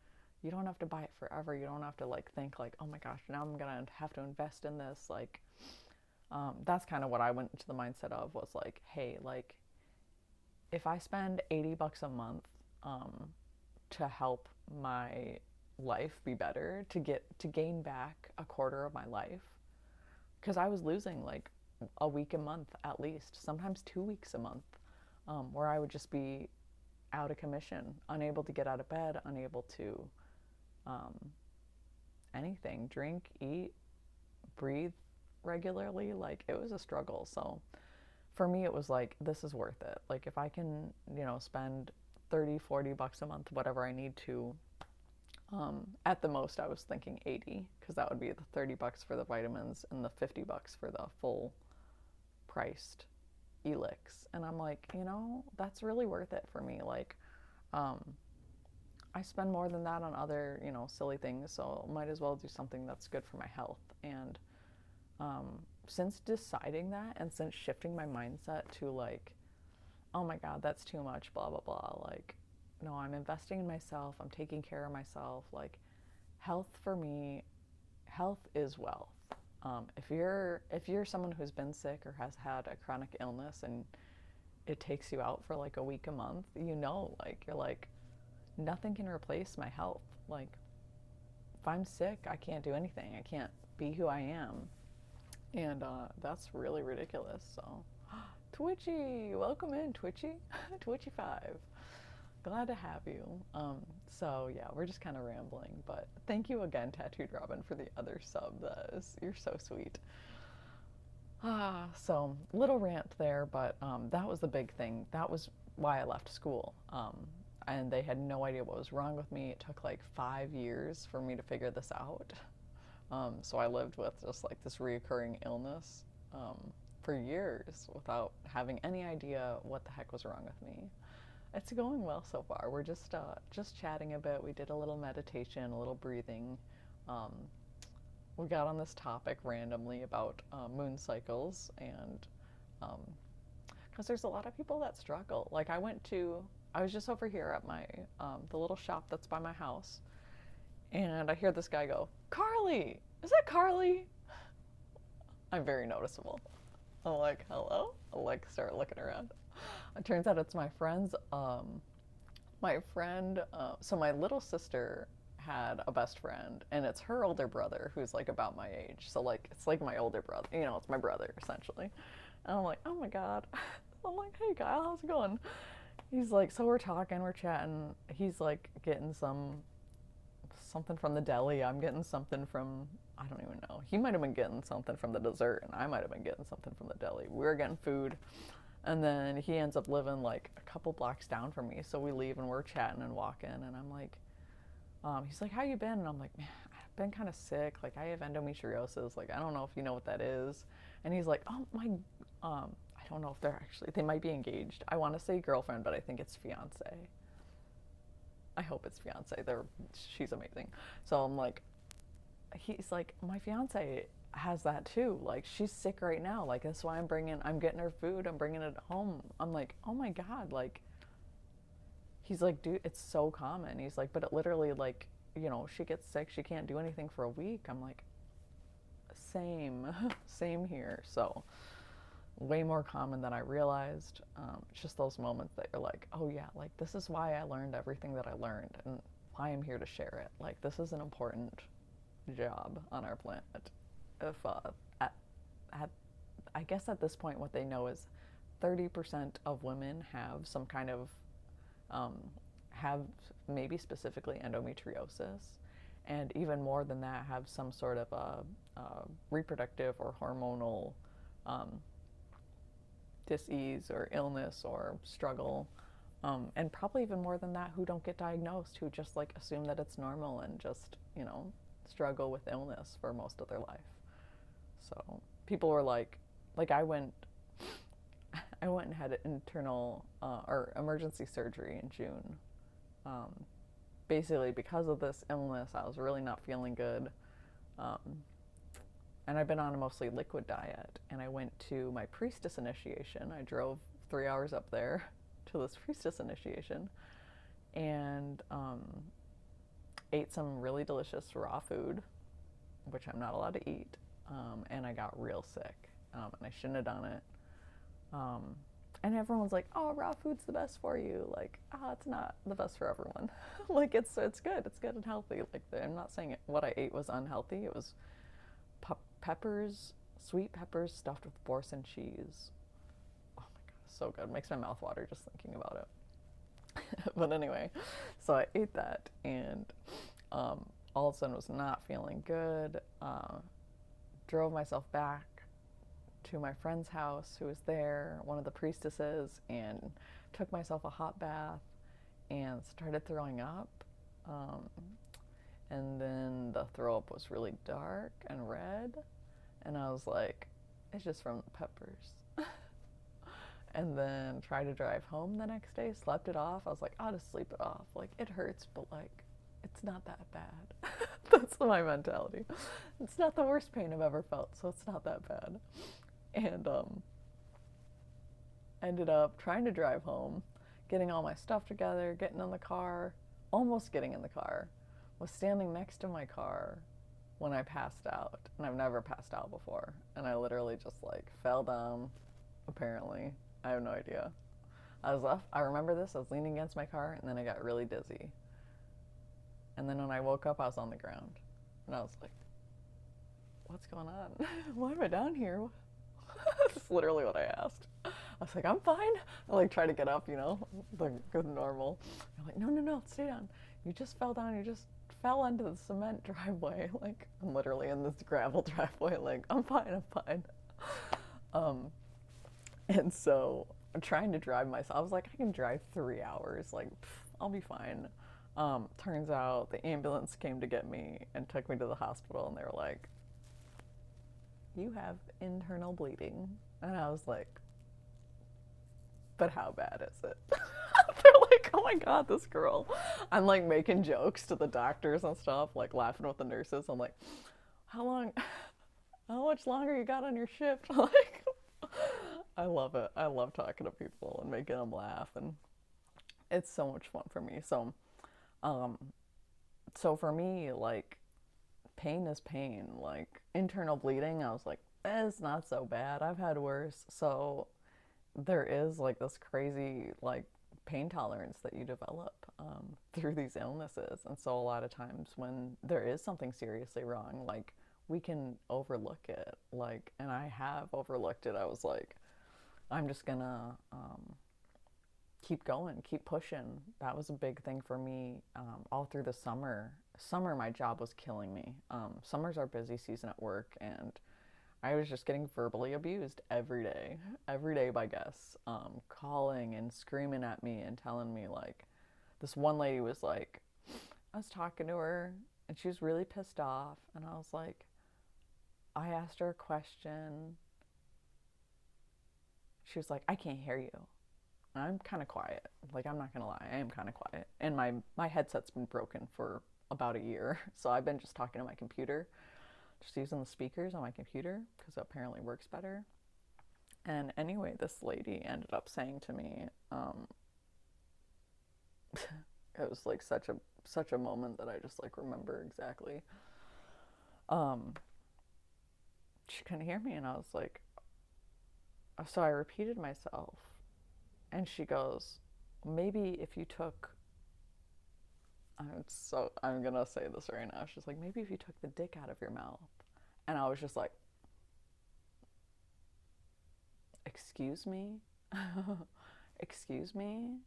You don't have to buy it forever. You don't have to like think like, oh my gosh, now I'm gonna have to invest in this. Like, that's kind of what I went into the mindset of, was like, hey, like, if I spend $80 a month to help my life be better, to gain back a quarter of my life, because I was losing like a week a month at least, sometimes 2 weeks a month, where I would just be out of commission, unable to get out of bed, unable to anything, drink, eat, breathe regularly. Like, it was a struggle. So for me, it was like, this is worth it. Like, if I can, spend 30, $40 a month, whatever I need to, at the most, I was thinking 80, because that would be the $30 for the vitamins and the $50 for the full priced Elix. And I'm like, that's really worth it for me. Like, I spend more than that on other, silly things, so might as well do something that's good for my health. And since deciding that, and since shifting my mindset to like, oh my God, that's too much, blah, blah, blah. Like, no, I'm investing in myself. I'm taking care of myself. Like, health for me, health is wealth. If you're someone who's been sick or has had a chronic illness and it takes you out for like a week, a month, like, you're like, nothing can replace my health. Like, if I'm sick, I can't do anything. I can't be who I am. And that's really ridiculous. So, Twitchy, welcome in, Twitchy. Twitchy5. Glad to have you. So yeah, we're just kind of rambling, but thank you again, Tattooed Robin, for the other sub. You're so sweet. So little rant there, but that was the big thing. That was why I left school. And they had no idea what was wrong with me. It took like 5 years for me to figure this out. So I lived with just like this reoccurring illness for years without having any idea what the heck was wrong with me. It's going well so far. We're just chatting a bit. We did a little meditation, a little breathing. We got on this topic randomly about moon cycles, and because there's a lot of people that struggle. Like I was just over here at my the little shop that's by my house, and I hear this guy go, "Carly, is that Carly?" I'm very noticeable. I'm like, "Hello?" I like start looking around. It turns out it's my friend's. My friend. So my little sister had a best friend, and it's her older brother who's like about my age. So like it's like my older brother. You know, it's my brother essentially. And I'm like, oh my god. I'm like, hey Kyle, how's it going? He's like, so we're talking, we're chatting. He's like getting something from the deli. I'm getting something from, I don't even know. He might have been getting something from the dessert, and I might have been getting something from the deli. We were getting food, and then he ends up living like a couple blocks down from me. So we leave, and we're chatting and walking, and I'm like, he's like, how you been? And I'm like, man, I've been kind of sick. Like I have endometriosis. Like I don't know if you know what that is. And he's like, oh my, I don't know if they might be engaged. I want to say girlfriend, but I think it's fiance. I hope it's fiance. She's amazing. So I'm like, he's like, my fiance has that too. Like she's sick right now. Like that's why I'm getting her food. I'm bringing it home. I'm like, oh my God. Like, he's like, dude, it's so common. He's like, but it literally like, you know, she gets sick. She can't do anything for a week. I'm like, same here. So way more common than I realized. It's just those moments that you're like, oh yeah, like this is why I learned everything that I learned and why I'm here to share it. Like this is an important job on our planet. If I guess at this point what they know is 30% of women have some kind of have maybe specifically endometriosis, and even more than that have some sort of a reproductive or hormonal dis-ease or illness or struggle, and probably even more than that who don't get diagnosed, who just like assume that it's normal and just, you know, struggle with illness for most of their life. So people were like I went and had internal or emergency surgery in June. Basically because of this illness, I was really not feeling good. And I've been on a mostly liquid diet, and I went to my priestess initiation. I drove 3 hours up there to this priestess initiation, and ate some really delicious raw food, which I'm not allowed to eat, and I got real sick, and I shouldn't have done it. And everyone's like, oh, raw food's the best for you. Like, it's not the best for everyone. Like, it's good and healthy. Like, I'm not saying what I ate was unhealthy. It was peppers, sweet peppers stuffed with Boursin cheese. Oh my god, so good. Makes my mouth water just thinking about it. But anyway, so I ate that, and all of a sudden was not feeling good. Drove myself back to my friend's house who was there, one of the priestesses, and took myself a hot bath and started throwing up. And then the throw up was really dark and red, and I was like, it's just from the peppers. And then tried to drive home the next day, slept it off. I was like, I'll just sleep it off. Like, it hurts, but like, it's not that bad. That's my mentality. It's not the worst pain I've ever felt, so it's not that bad. And ended up trying to drive home, getting all my stuff together, getting in the car, almost getting in the car, was standing next to my car when I passed out. And I've never passed out before. And I literally just like fell down, apparently. I have no idea. I remember this, I was leaning against my car, and then I got really dizzy. And then when I woke up, I was on the ground. And I was like, what's going on? Why am I down here? That's literally what I asked. I was like, I'm fine. I like try to get up, like good normal. I'm like, no, stay down. You just fell down. You just fell into the cement driveway. Like, I'm literally in this gravel driveway. Like, I'm fine. And so I'm trying to drive myself. I was like, I can drive 3 hours. Like, I'll be fine. Turns out the ambulance came to get me and took me to the hospital, and they were like, you have internal bleeding. And I was like, but how bad is it? They're like, oh my God, this girl. I'm like making jokes to the doctors and stuff, like laughing with the nurses. I'm like, how much longer you got on your shift? Like, I love it. I love talking to people and making them laugh, and it's so much fun for me. Um, so for me, like, pain is pain. Like, internal bleeding, I was like, it's not so bad. I've had worse. So there is like this crazy like pain tolerance that you develop through these illnesses. And so a lot of times when there is something seriously wrong, like, we can overlook it. Like, and I have overlooked it. I was like, I'm just gonna keep going, keep pushing. That was a big thing for me all through the summer. Summer, my job was killing me. Summer's our busy season at work, and I was just getting verbally abused every day by guests, calling and screaming at me and telling me, like, this one lady was like, I was talking to her and she was really pissed off, and I was like, I asked her a question. She was like, I can't hear you. And I'm kind of quiet. Like, I'm not gonna lie, I am kind of quiet. And my headset's been broken for about a year, so I've been just talking to my computer, just using the speakers on my computer because it apparently works better. And anyway, this lady ended up saying to me, it was like such a moment that I just like remember exactly. Um, she couldn't hear me, and I was like, so I repeated myself, and she goes, maybe if you took. I'm gonna say this right now. She's like, maybe if you took the dick out of your mouth. And I was just like, excuse me? Excuse me?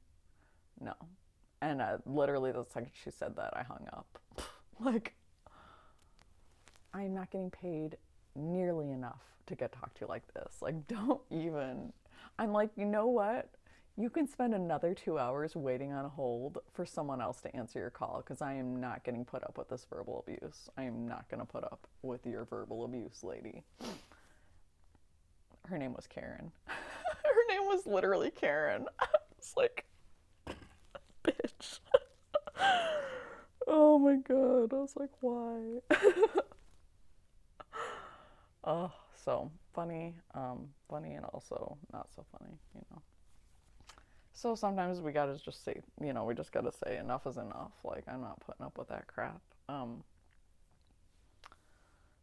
No. And literally the second she said that, I hung up. Like, I'm not getting paid nearly enough to get talked to like this. Like, don't even. I'm like, you know what? You can spend another 2 hours waiting on hold for someone else to answer your call, because I am not getting put up with this verbal abuse. I am not going to put up with your verbal abuse, lady. Her name was Karen. Her name was literally Karen. I was like, bitch. Oh my God. I was like, why? Oh, so funny. Funny and also not so funny. So sometimes we gotta just say, we just gotta say enough is enough. Like, I'm not putting up with that crap.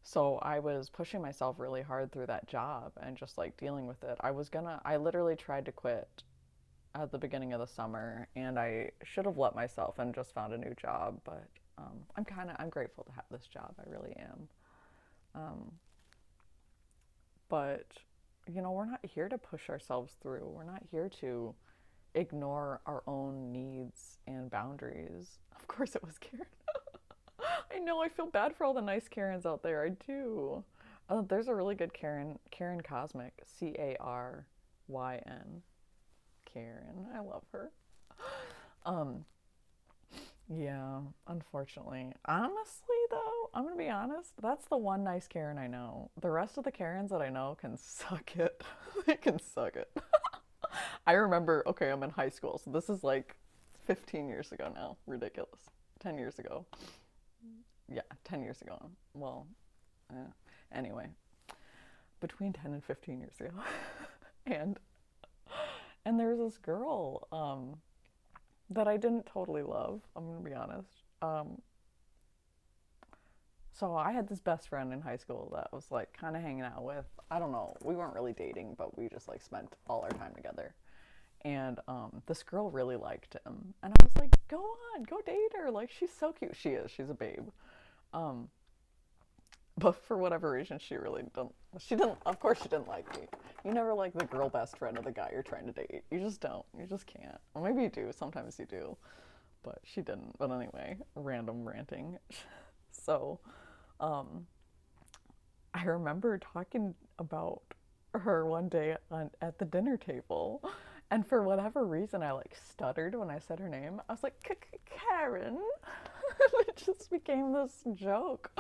So I was pushing myself really hard through that job and just like dealing with it. I literally tried to quit at the beginning of the summer, and I should have let myself and just found a new job. But I'm grateful to have this job. I really am. Um, but we're not here to push ourselves through. We're not here to ignore our own needs and boundaries. Of course it was Karen. I know, I feel bad for all the nice Karens out there. I do. There's a really good Karen Cosmic, Caryn. Karen. I love her. Um, yeah, unfortunately. Honestly, though, I'm gonna be honest, that's the one nice Karen I know. The rest of the Karens that I know can suck it. They can suck it. I remember, okay, I'm in high school, so this is like 15 years ago now. Ridiculous. 10 years ago. Yeah, 10 years ago. Well, anyway, between 10 and 15 years ago. and and there was this girl that I didn't totally love, I'm gonna be honest. So I had this best friend in high school that was like kind of hanging out with. I don't know, we weren't really dating, but we just like spent all our time together. And this girl really liked him, and I was like, go on, go date her, like she's so cute. She's a babe. um but for whatever reason, she didn't, of course she didn't like me. You never like the girl best friend of the guy you're trying to date. You just don't, you just can't. Or maybe you do, sometimes you do, but she didn't. But anyway, random ranting. So I remember talking about her one day at the dinner table, and for whatever reason, I like stuttered when I said her name. I was like, Karen. It just became this joke.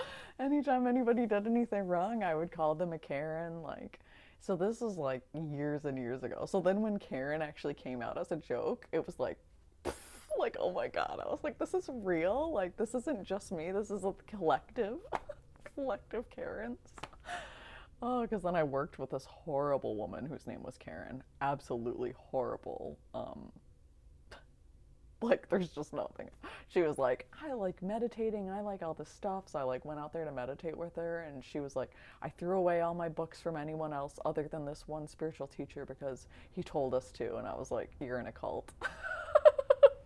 Anytime anybody did anything wrong, I would call them a Karen. Like, so this is like years and years ago. So then when Karen actually came out as a joke, it was like, oh my God. I was like, this is real. Like, this isn't just me. This is a collective, collective Karens. Oh, because then I worked with this horrible woman whose name was Karen. Absolutely horrible. Like, there's just nothing. She was like, I like meditating. I like all this stuff. So I like went out there to meditate with her, and she was like, I threw away all my books from anyone else other than this one spiritual teacher because he told us to. And I was like, you're in a cult.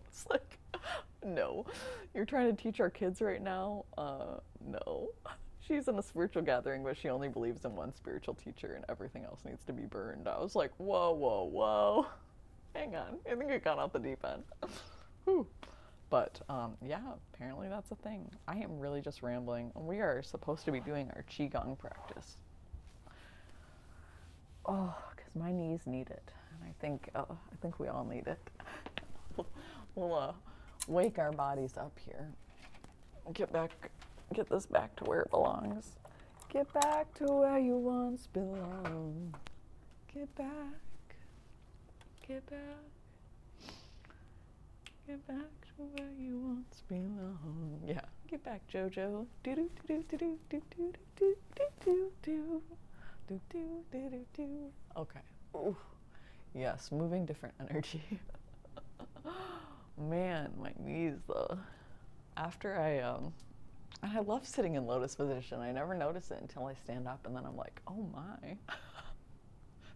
It's like, no, you're trying to teach our kids right now. No. She's in a spiritual gathering, but she only believes in one spiritual teacher, and everything else needs to be burned. I was like, whoa, whoa, whoa. Hang on. I think I got off the deep end. Whew. But yeah, apparently that's a thing. I am really just rambling. We are supposed to be doing our qigong practice. Oh, because my knees need it, and I think we all need it. We'll wake our bodies up here. Get this back to where it belongs. Get back to where you once belonged. Get back. Get back. Get back to where you once belonged. Yeah, get back, JoJo. Do do do do do do do do do do do do do do do do. Okay. Ooh. Yes, moving different energy. Man, my knees though. After I love sitting in lotus position. I never notice it until I stand up, and then I'm like, oh my.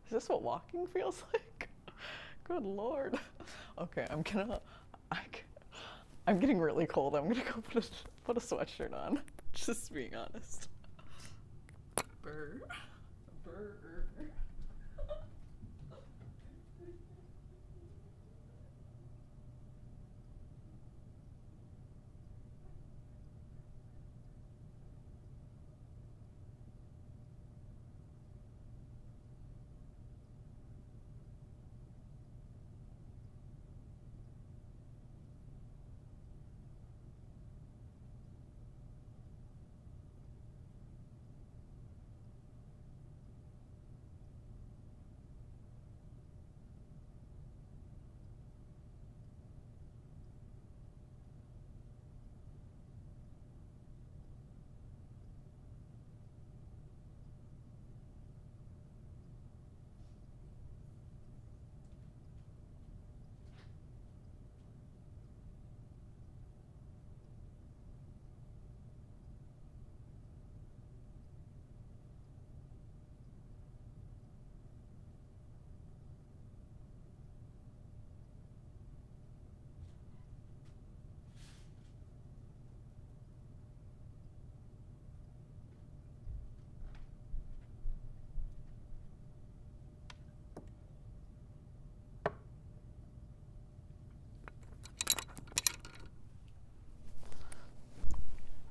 Is this what walking feels like? Good Lord. Okay, I'm getting really cold. I'm gonna go put a sweatshirt on. Just being honest. Brr. Brr.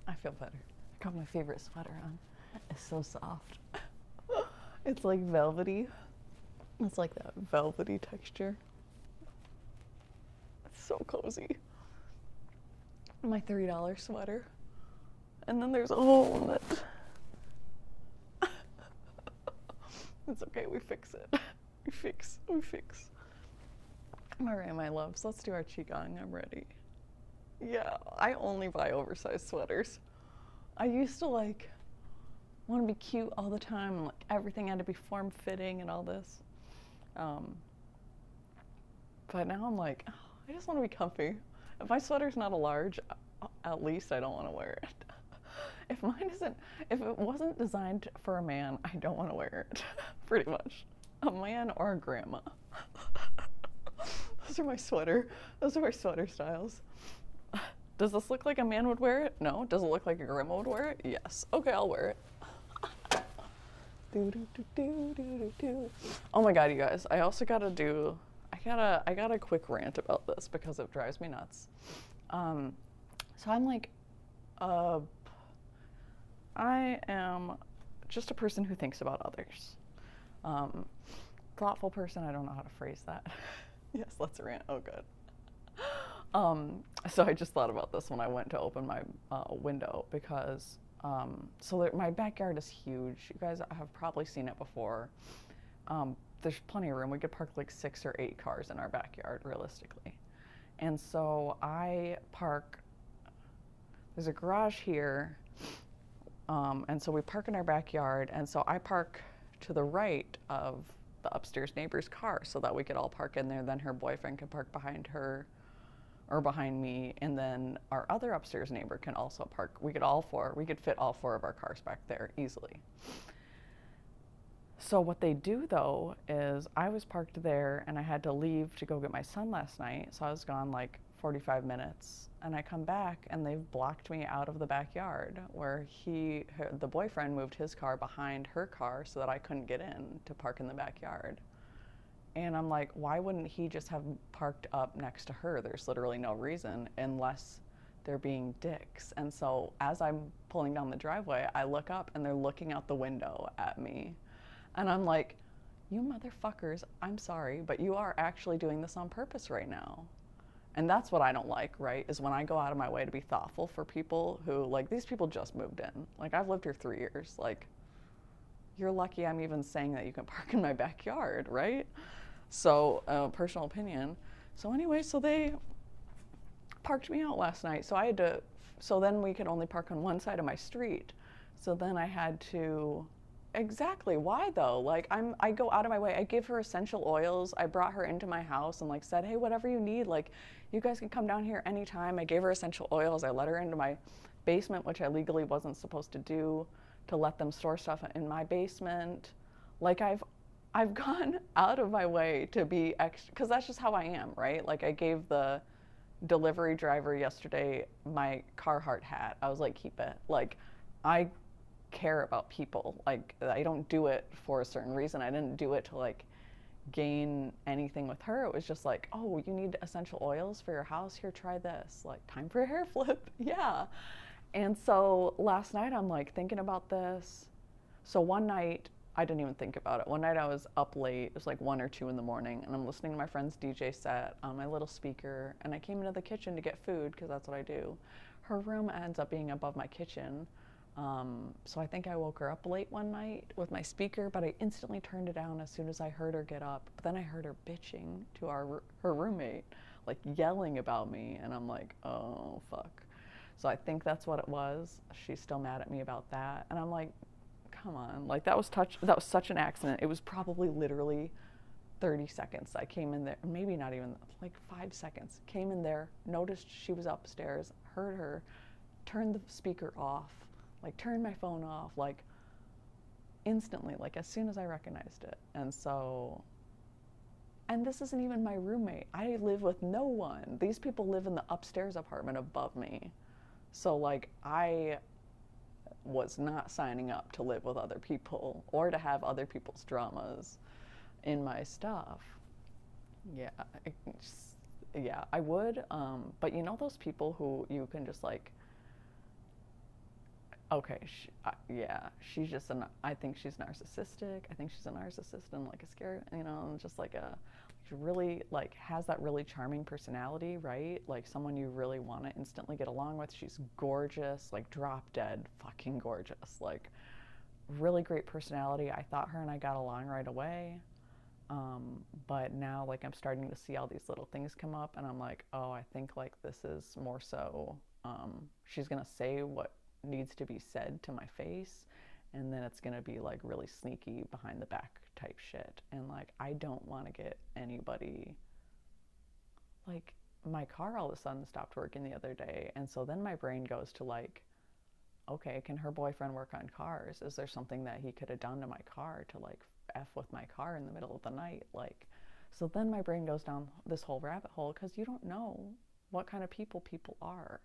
I feel better. I got my favorite sweater on. It's so soft. It's like velvety. It's like that velvety texture. It's so cozy. My $3 sweater. And then there's a hole in it. It's okay, we fix it. We fix. All right, my loves, let's do our qigong. I'm ready. Yeah, I only buy oversized sweaters. I used to like want to be cute all the time, and like everything had to be form-fitting and all this. But now I'm like, oh, I just want to be comfy. If my sweater's not a large, at least I don't want to wear it. If it wasn't designed for a man, I don't want to wear it. Pretty much. A man or a grandma. Those are my sweater. Those are my sweater styles. Does this look like a man would wear it? No. Does it look like a grandma would wear it? Yes. Okay, I'll wear it. Oh my god, you guys! I also gotta do. I got a quick rant about this because it drives me nuts. So I'm like, I am just a person who thinks about others. Thoughtful person. I don't know how to phrase that. Yes, let's rant. Oh, good. So I just thought about this when I went to open my window because my backyard is huge. You guys have probably seen it before. There's plenty of room. We could park like 6 or 8 cars in our backyard, realistically. And so I park. There's a garage here, and so we park in our backyard. And so I park to the right of the upstairs neighbor's car so that we could all park in there. Then her boyfriend can park behind her or behind me, and then our other upstairs neighbor can also park. We could fit all 4 of our cars back there easily. So what they do though is I was parked there and I had to leave to go get my son last night. So I was gone like 45 minutes and I come back and they've blocked me out of the backyard where the boyfriend moved his car behind her car so that I couldn't get in to park in the backyard. And I'm like, why wouldn't he just have parked up next to her? There's literally no reason unless they're being dicks. And so as I'm pulling down the driveway, I look up and they're looking out the window at me. And I'm like, you motherfuckers, I'm sorry, but you are actually doing this on purpose right now. And that's what I don't like, right? Is when I go out of my way to be thoughtful for people who, like, these people just moved in. Like, I've lived here 3 years. Like, you're lucky I'm even saying that you can park in my backyard, right? So, personal opinion. So anyway, so they parked me out last night. So then we could only park on one side of my street. So then I had to, exactly, why though? Like I go out of my way. I give her essential oils. I brought her into my house and like said, hey, whatever you need, like you guys can come down here anytime. I gave her essential oils. I let her into my basement, which I legally wasn't supposed to do, to let them store stuff in my basement. Like I've gone out of my way to be extra, because that's just how I am, right? Like I gave the delivery driver yesterday my Carhartt hat. I was like, keep it. Like I care about people. Like I don't do it for a certain reason. I didn't do it to like gain anything with her. It was just like, oh, you need essential oils for your house? Here, try this. Like, time for a hair flip. Yeah. And so last night I'm like thinking about this. So one night I didn't even think about it. One night I was up late. It was like 1 or 2 in the morning, and I'm listening to my friend's DJ set on my little speaker. And I came into the kitchen to get food because that's what I do. Her room ends up being above my kitchen. So I think I woke her up late one night with my speaker, but I instantly turned it down as soon as I heard her get up. But then I heard her bitching to her roommate, like yelling about me, and I'm like, oh fuck. So I think that's what it was. She's still mad at me about that, and I'm like, come on, like that was such an accident. It was probably literally 30 seconds. I came in there, maybe not even, like 5 seconds. Came in there, noticed she was upstairs, heard her, turned the speaker off, like turned my phone off, like instantly, like as soon as I recognized it. And this isn't even my roommate. I live with no one. These people live in the upstairs apartment above me. So like I was not signing up to live with other people or to have other people's dramas in my stuff. Yeah, I would. But you know those people who you can just like, okay, she's just I think she's narcissistic. I think she's a narcissist and like a scary, just like she really like has that really charming personality, right? Like someone you really want to instantly get along with. She's gorgeous, like drop dead fucking gorgeous, like really great personality. I thought her and I got along right away. But now like I'm starting to see all these little things come up and I'm like, oh, I think like this is more so, she's gonna say what needs to be said to my face, and then it's gonna be like really sneaky behind the back type shit. And like I don't want to get anybody, like my car all of a sudden stopped working the other day, and so then my brain goes to like, okay, can her boyfriend work on cars? Is there something that he could have done to my car to like F with my car in the middle of the night? Like, So then my brain goes down this whole rabbit hole because you don't know what kind of people are.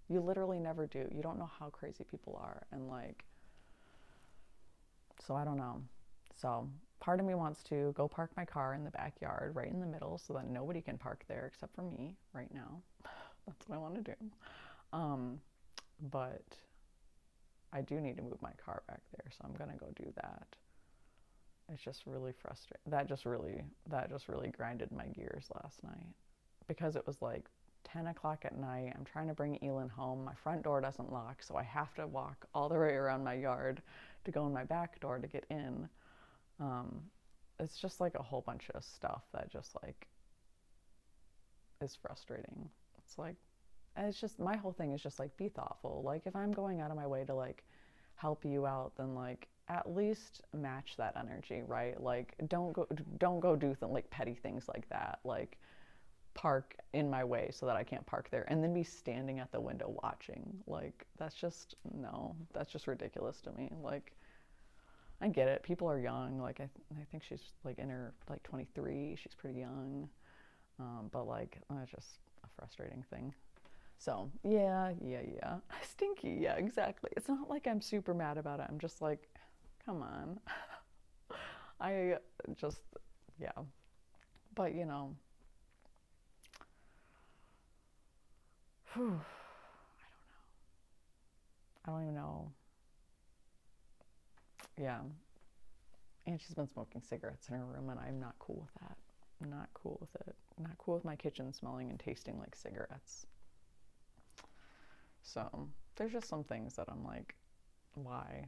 You literally never do. You don't know how crazy people are. And like, so I don't know. So part of me wants to go park my car in the backyard right in the middle so that nobody can park there except for me right now. That's what I want to do. But I do need to move my car back there, so I'm gonna go do that. It's just really frustrating. That just really grinded my gears last night because it was like 10 o'clock at night. I'm trying to bring Elin home. My front door doesn't lock, so I have to walk all the way around my yard to go in my back door to get in. It's just like a whole bunch of stuff that just like is frustrating. It's just, my whole thing is just like, be thoughtful. Like if I'm going out of my way to like help you out, then like at least match that energy, right? Like don't go do like petty things like that, like park in my way so that I can't park there and then be standing at the window watching. Like that's just ridiculous to me. Like I get it, people are young. Like I think she's like in her like 23, she's pretty young, but like it's just a frustrating thing. So yeah. Stinky, yeah, exactly. It's not like I'm super mad about it. I'm just like, come on. I just, yeah. But you know, whew, I don't even know. Yeah. And she's been smoking cigarettes in her room, and I'm not cool with that. I'm not cool with it. I'm not cool with my kitchen smelling and tasting like cigarettes. So there's just some things that I'm like, why?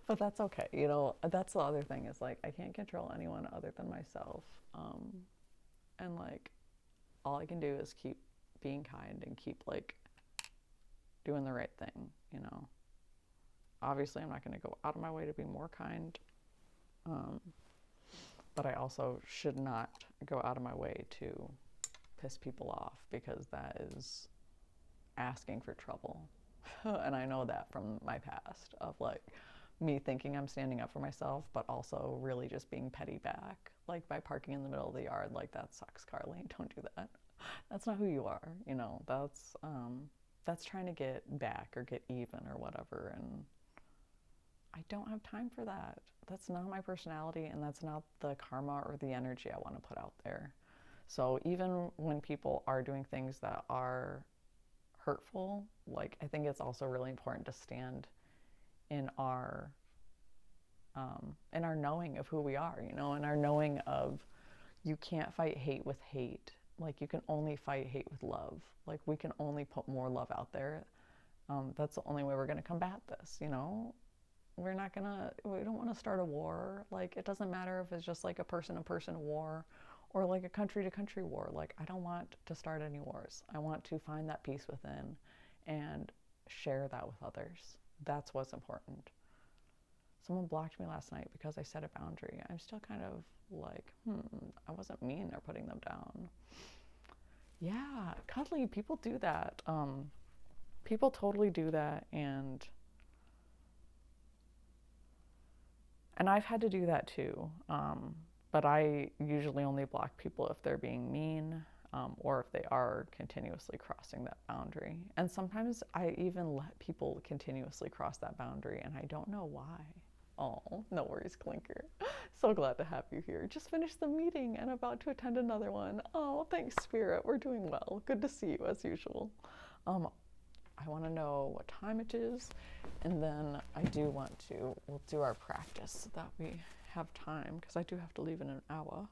But that's okay. You know, that's the other thing is like, I can't control anyone other than myself. And like, all I can do is keep being kind and keep like doing the right thing, you know. Obviously, I'm not going to go out of my way to be more kind. But I also should not go out of my way to piss people off because that is asking for trouble. And I know that from my past of like me thinking I'm standing up for myself, but also really just being petty back, like by parking in the middle of the yard. Like that sucks, Carly. Don't do that. That's not who you are. You know, that's trying to get back or get even or whatever. And I don't have time for that. That's not my personality, and that's not the karma or the energy I want to put out there. So even when people are doing things that are hurtful, like I think it's also really important to stand in our knowing of who we are, you know, in our knowing of you can't fight hate with hate. Like you can only fight hate with love. Like we can only put more love out there. That's the only way we're going to combat this, you know. We don't want to start a war. Like it doesn't matter if it's just like a person war or like a country to country war. Like I don't want to start any wars. I want to find that peace within and share that with others. That's what's important. Someone blocked me last night because I set a boundary. I'm still kind of like, I wasn't mean or putting them down. Yeah, cuddly, people do that. People totally do that, and I've had to do that too. But I usually only block people if they're being mean, or if they are continuously crossing that boundary. And sometimes I even let people continuously cross that boundary, and I don't know why. Oh, no worries, Clinker. So glad to have you here. Just finished the meeting and about to attend another one. Oh, thanks, Spirit. We're doing well. Good to see you as usual. I want to know what time it is, and then we'll do our practice so that we have time, because I do have to leave in an hour.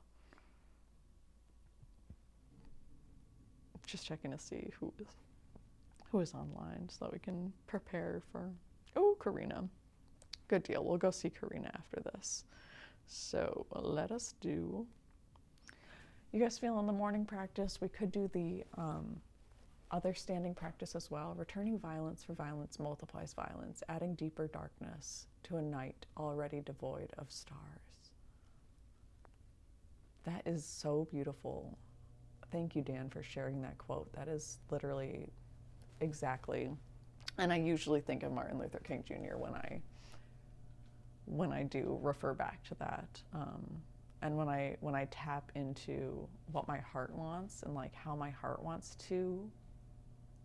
Just checking to see who is online so that we can prepare for, oh, Karina. Good deal. We'll go see Karina after this. So let us do, you guys feel in the morning practice, we could do the other standing practice as well. Returning violence for violence multiplies violence, adding deeper darkness to a night already devoid of stars. That is so beautiful. Thank you, Dan, for sharing that quote. That is literally exactly And I usually think of Martin Luther King Jr. when I do refer back to that. And when I tap into what my heart wants and like how my heart wants to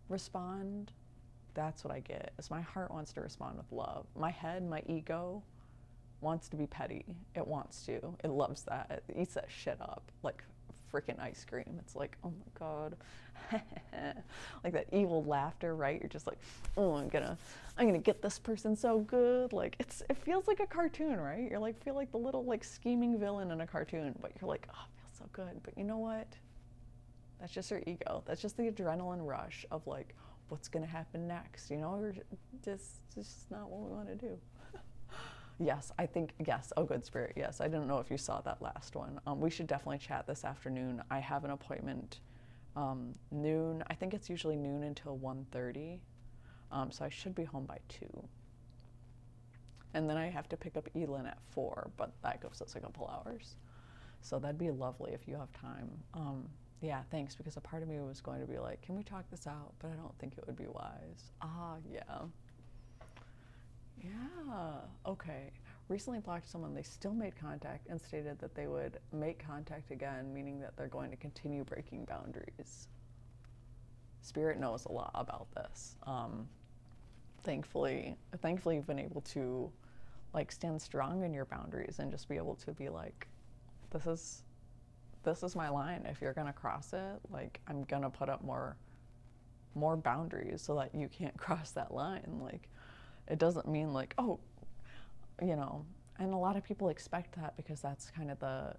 respond, that's what I get. Is my heart wants to respond with love. My head, my ego wants to be petty. It wants to. It loves that. It eats that shit up like freaking ice cream. It's like, oh my god. Like that evil laughter, right? You're just like, oh, I'm gonna get this person so good. Like it feels like a cartoon, right? You're like, feel like the little like scheming villain in a cartoon, but you're like, oh, it feels so good. But you know what? That's just your ego. That's just the adrenaline rush of like, what's gonna happen next? You know, or just not what we want to do. Yes, I think, yes, oh good spirit, yes. I didn't know if you saw that last one. We should definitely chat this afternoon. I have an appointment noon. I think it's usually noon until 1:30. So I should be home by 2. And then I have to pick up Elin at 4, but that gives us a couple hours. So that'd be lovely if you have time. Yeah, thanks, because a part of me was going to be like, can we talk this out? But I don't think it would be wise. Yeah. Yeah, okay. Recently blocked someone, they still made contact and stated that they would make contact again, meaning that they're going to continue breaking boundaries. Spirit knows a lot about this. Thankfully you've been able to like stand strong in your boundaries and just be able to be like, this is my line. If you're gonna cross it, like I'm gonna put up more boundaries so that you can't cross that line. Like, it doesn't mean like, oh, you know, and a lot of people expect that because that's kind of the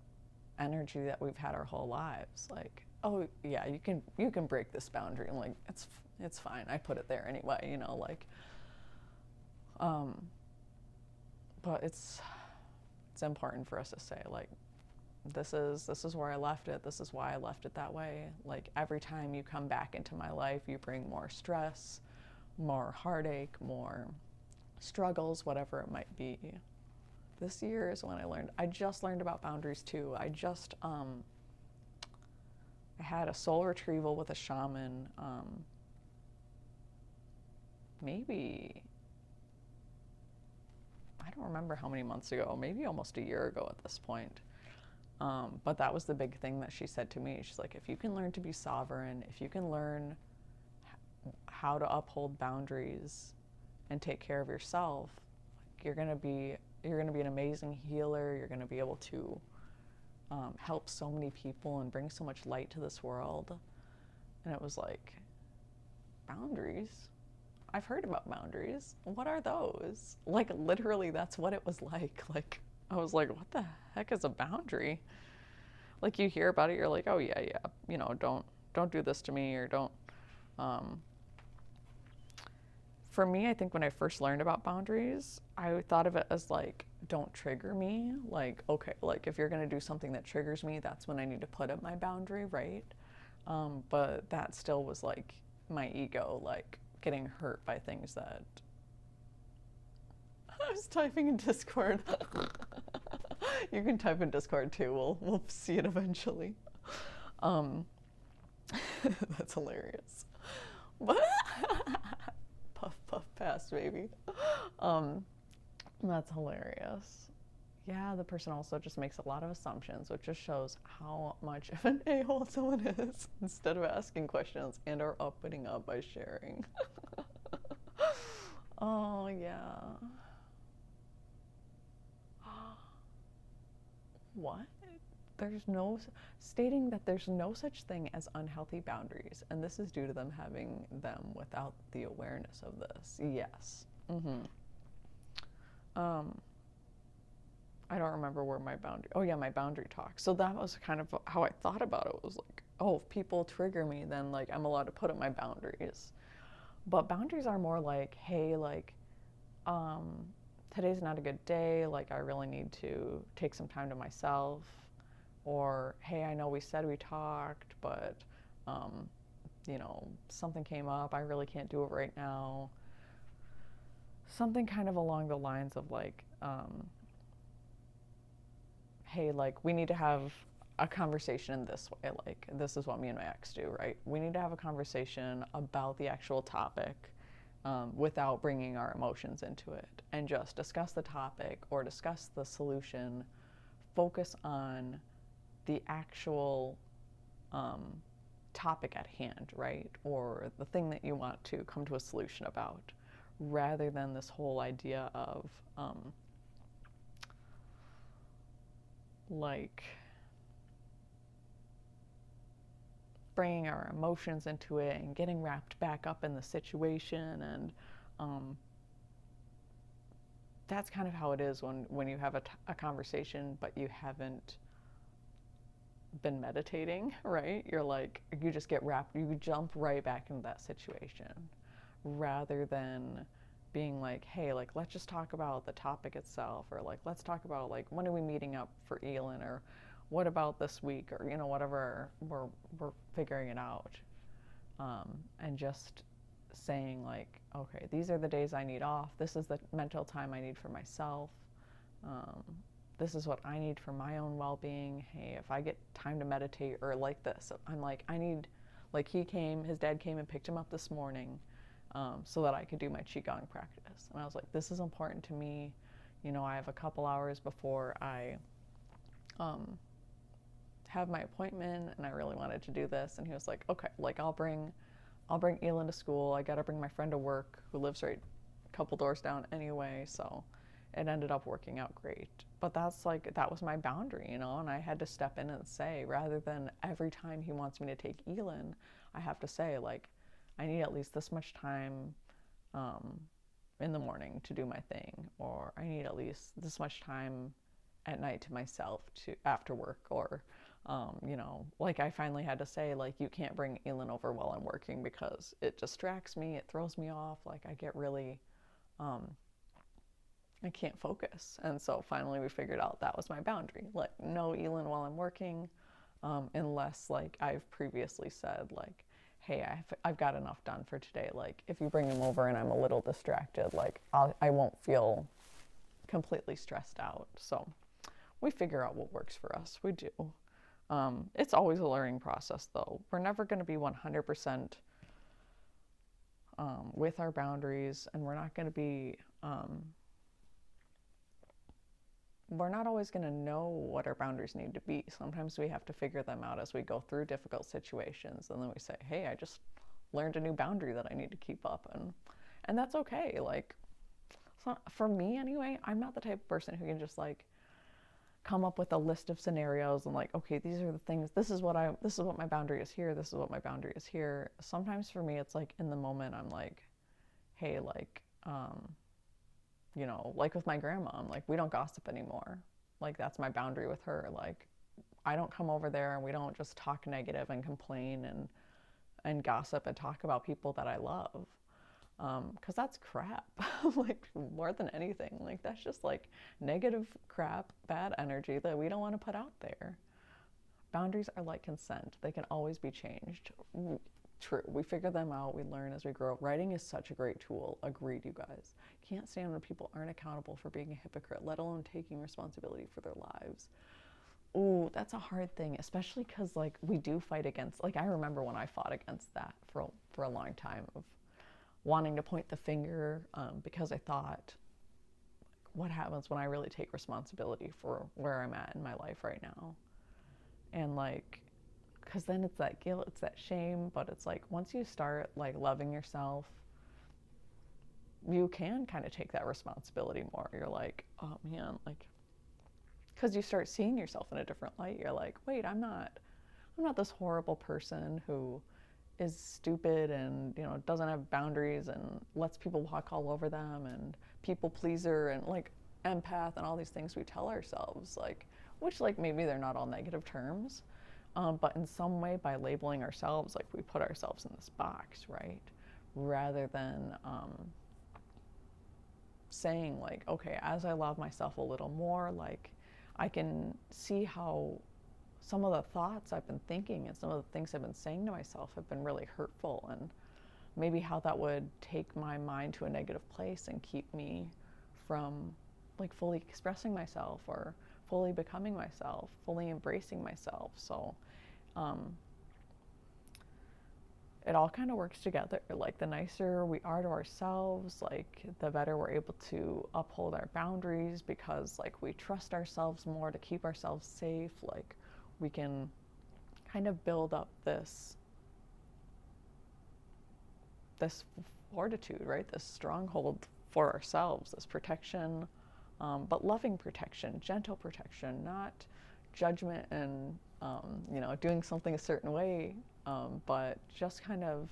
energy that we've had our whole lives. Like, oh yeah, you can break this boundary, and like it's fine. I put it there anyway, you know, like but it's important for us to say like, this is where I left it. This is why I left it that way. Like every time you come back into my life, you bring more stress, more heartache, more struggles, whatever it might be. This year is when I just learned about boundaries too. I had a soul retrieval with a shaman, maybe, I don't remember how many months ago, maybe almost a year ago at this point. But that was the big thing that she said to me. She's like, if you can learn to be sovereign, if you can learn how to uphold boundaries and take care of yourself, you're gonna be an amazing healer. You're gonna be able to help so many people and bring so much light to this world. And it was like, boundaries? I've heard about boundaries. What are those? Like literally, that's what it was like. Like I was like, what the heck is a boundary? Like you hear about it, you're like, oh yeah, you know, don't do this to me, or don't. For me, I think when I first learned about boundaries, I thought of it as like, don't trigger me. Like, okay, like if you're gonna do something that triggers me, that's when I need to put up my boundary, right? But that still was like my ego, like getting hurt by things that I was typing in Discord. You can type in Discord too. We'll see it eventually. That's hilarious. But puff puff pass, baby. That's hilarious. Yeah, the person also just makes a lot of assumptions, which just shows how much of an a-hole someone is, instead of asking questions and or opening up by sharing. Oh yeah. What? Stating that there's no such thing as unhealthy boundaries, and this is due to them having them without the awareness of this. Yes. I don't remember where my boundary talk. So that was kind of how I thought about it. It was like, oh, if people trigger me, then like I'm allowed to put up my boundaries. But boundaries are more like, hey, like, today's not a good day, like I really need to take some time to myself. Or, hey, I know we said we talked, but, you know, something came up, I really can't do it right now. Something kind of along the lines of like, hey, like we need to have a conversation in this way, like this is what me and my ex do, right? We need to have a conversation about the actual topic without bringing our emotions into it, and just discuss the topic or discuss the solution. Focus on the actual topic at hand, right? Or the thing that you want to come to a solution about, rather than this whole idea of like bringing our emotions into it and getting wrapped back up in the situation. And that's kind of how it is when you have a conversation but you haven't been meditating, right? You're like, you just get wrapped, you jump right back into that situation, rather than being like, hey, like, let's just talk about the topic itself, or like, let's talk about like, when are we meeting up for Elin, or what about this week, or whatever we're figuring it out. And just saying like, okay, these are the days I need off, this is the mental time I need for myself, this is what I need for my own well-being. Hey, if I get time to meditate, or like this, I'm like, I need, like, his dad came and picked him up this morning, so that I could do my Qigong practice. And I was like, this is important to me. I have a couple hours before I have my appointment, and I really wanted to do this. And he was like, okay, like, I'll bring Elin to school. I gotta bring my friend to work who lives right a couple doors down anyway. So it ended up working out great. But that was my boundary, and I had to step in and say, rather than every time he wants me to take Elin, I have to say, like, I need at least this much time in the morning to do my thing, or I need at least this much time at night to myself after work, or like, I finally had to say, like, you can't bring Elin over while I'm working because it distracts me, it throws me off, like, I get really I can't focus. And so finally we figured out that was my boundary, like, no Elin while I'm working, unless, like, I've previously said, like, hey, I've got enough done for today. Like, if you bring him over and I'm a little distracted, like, I won't feel completely stressed out. So we figure out what works for us. We do. It's always a learning process, though. We're never going to be 100% with our boundaries, and we're not going to be, we're not always going to know what our boundaries need to be. Sometimes we have to figure them out as we go through difficult situations, and then we say, hey, I just learned a new boundary that I need to keep up, and that's okay. Like, for me anyway, I'm not the type of person who can just, like, come up with a list of scenarios and, like, okay, these are the things, this is what my boundary is here, this is what my boundary is here. Sometimes for me it's like, in the moment, I'm like, hey, like, like with my grandma, I'm like, we don't gossip anymore. Like, that's my boundary with her. Like, I don't come over there and we don't just talk negative and complain and gossip and talk about people that I love. Because that's crap. Like, more than anything, like, that's just, like, negative crap, bad energy that we don't want to put out there. Boundaries are like consent. They can always be changed. True. We figure them out. We learn as we grow. Writing is such a great tool. Agreed, you guys. Can't stand when people aren't accountable for being a hypocrite, let alone taking responsibility for their lives. Ooh, that's a hard thing, especially because, like, we do fight against, like, I remember when I fought against that for a long time, of wanting to point the finger, because I thought, what happens when I really take responsibility for where I'm at in my life right now? And, like, because then it's that guilt, it's that shame, but it's like, once you start, like, loving yourself, you can kind of take that responsibility more. You're like, oh man, like, because you start seeing yourself in a different light. You're like, wait, I'm not this horrible person who is stupid and, doesn't have boundaries and lets people walk all over them, and people pleaser, and, like, empath, and all these things we tell ourselves, like, which, like, maybe they're not all negative terms, but in some way, by labeling ourselves, like, we put ourselves in this box, right? Rather than saying, like, okay, as I love myself a little more, like, I can see how some of the thoughts I've been thinking and some of the things I've been saying to myself have been really hurtful, and maybe how that would take my mind to a negative place and keep me from, like, fully expressing myself, or fully becoming myself, fully embracing myself. So it all kind of works together. Like the nicer we are to ourselves, like the better we're able to uphold our boundaries, because like we trust ourselves more to keep ourselves safe. Like we can kind of build up this fortitude, right? This stronghold for ourselves, this protection, but loving protection, gentle protection, not judgment and doing something a certain way, but just kind of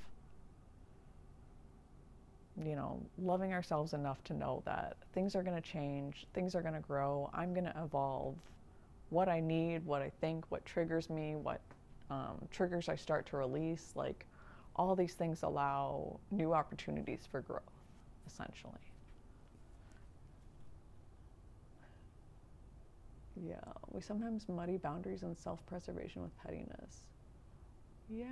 loving ourselves enough to know that things are going to change, things are going to grow, I'm going to evolve. What I need, what I think, what triggers me, what triggers I start to release, like all these things allow new opportunities for growth, essentially. Yeah, we sometimes muddy boundaries and self-preservation with pettiness. Yeah.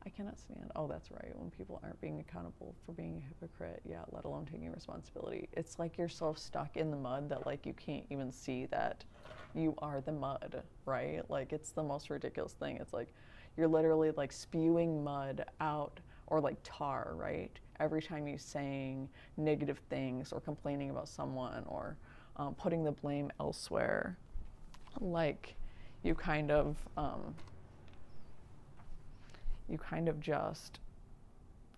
I cannot stand, oh, that's right, when people aren't being accountable for being a hypocrite, yeah, let alone taking responsibility. It's like you're so stuck in the mud that like you can't even see that you are the mud, right? Like it's the most ridiculous thing. It's like you're literally like spewing mud out, or like tar, right? Every time you're saying negative things or complaining about someone, or putting the blame elsewhere. Like you kind of just,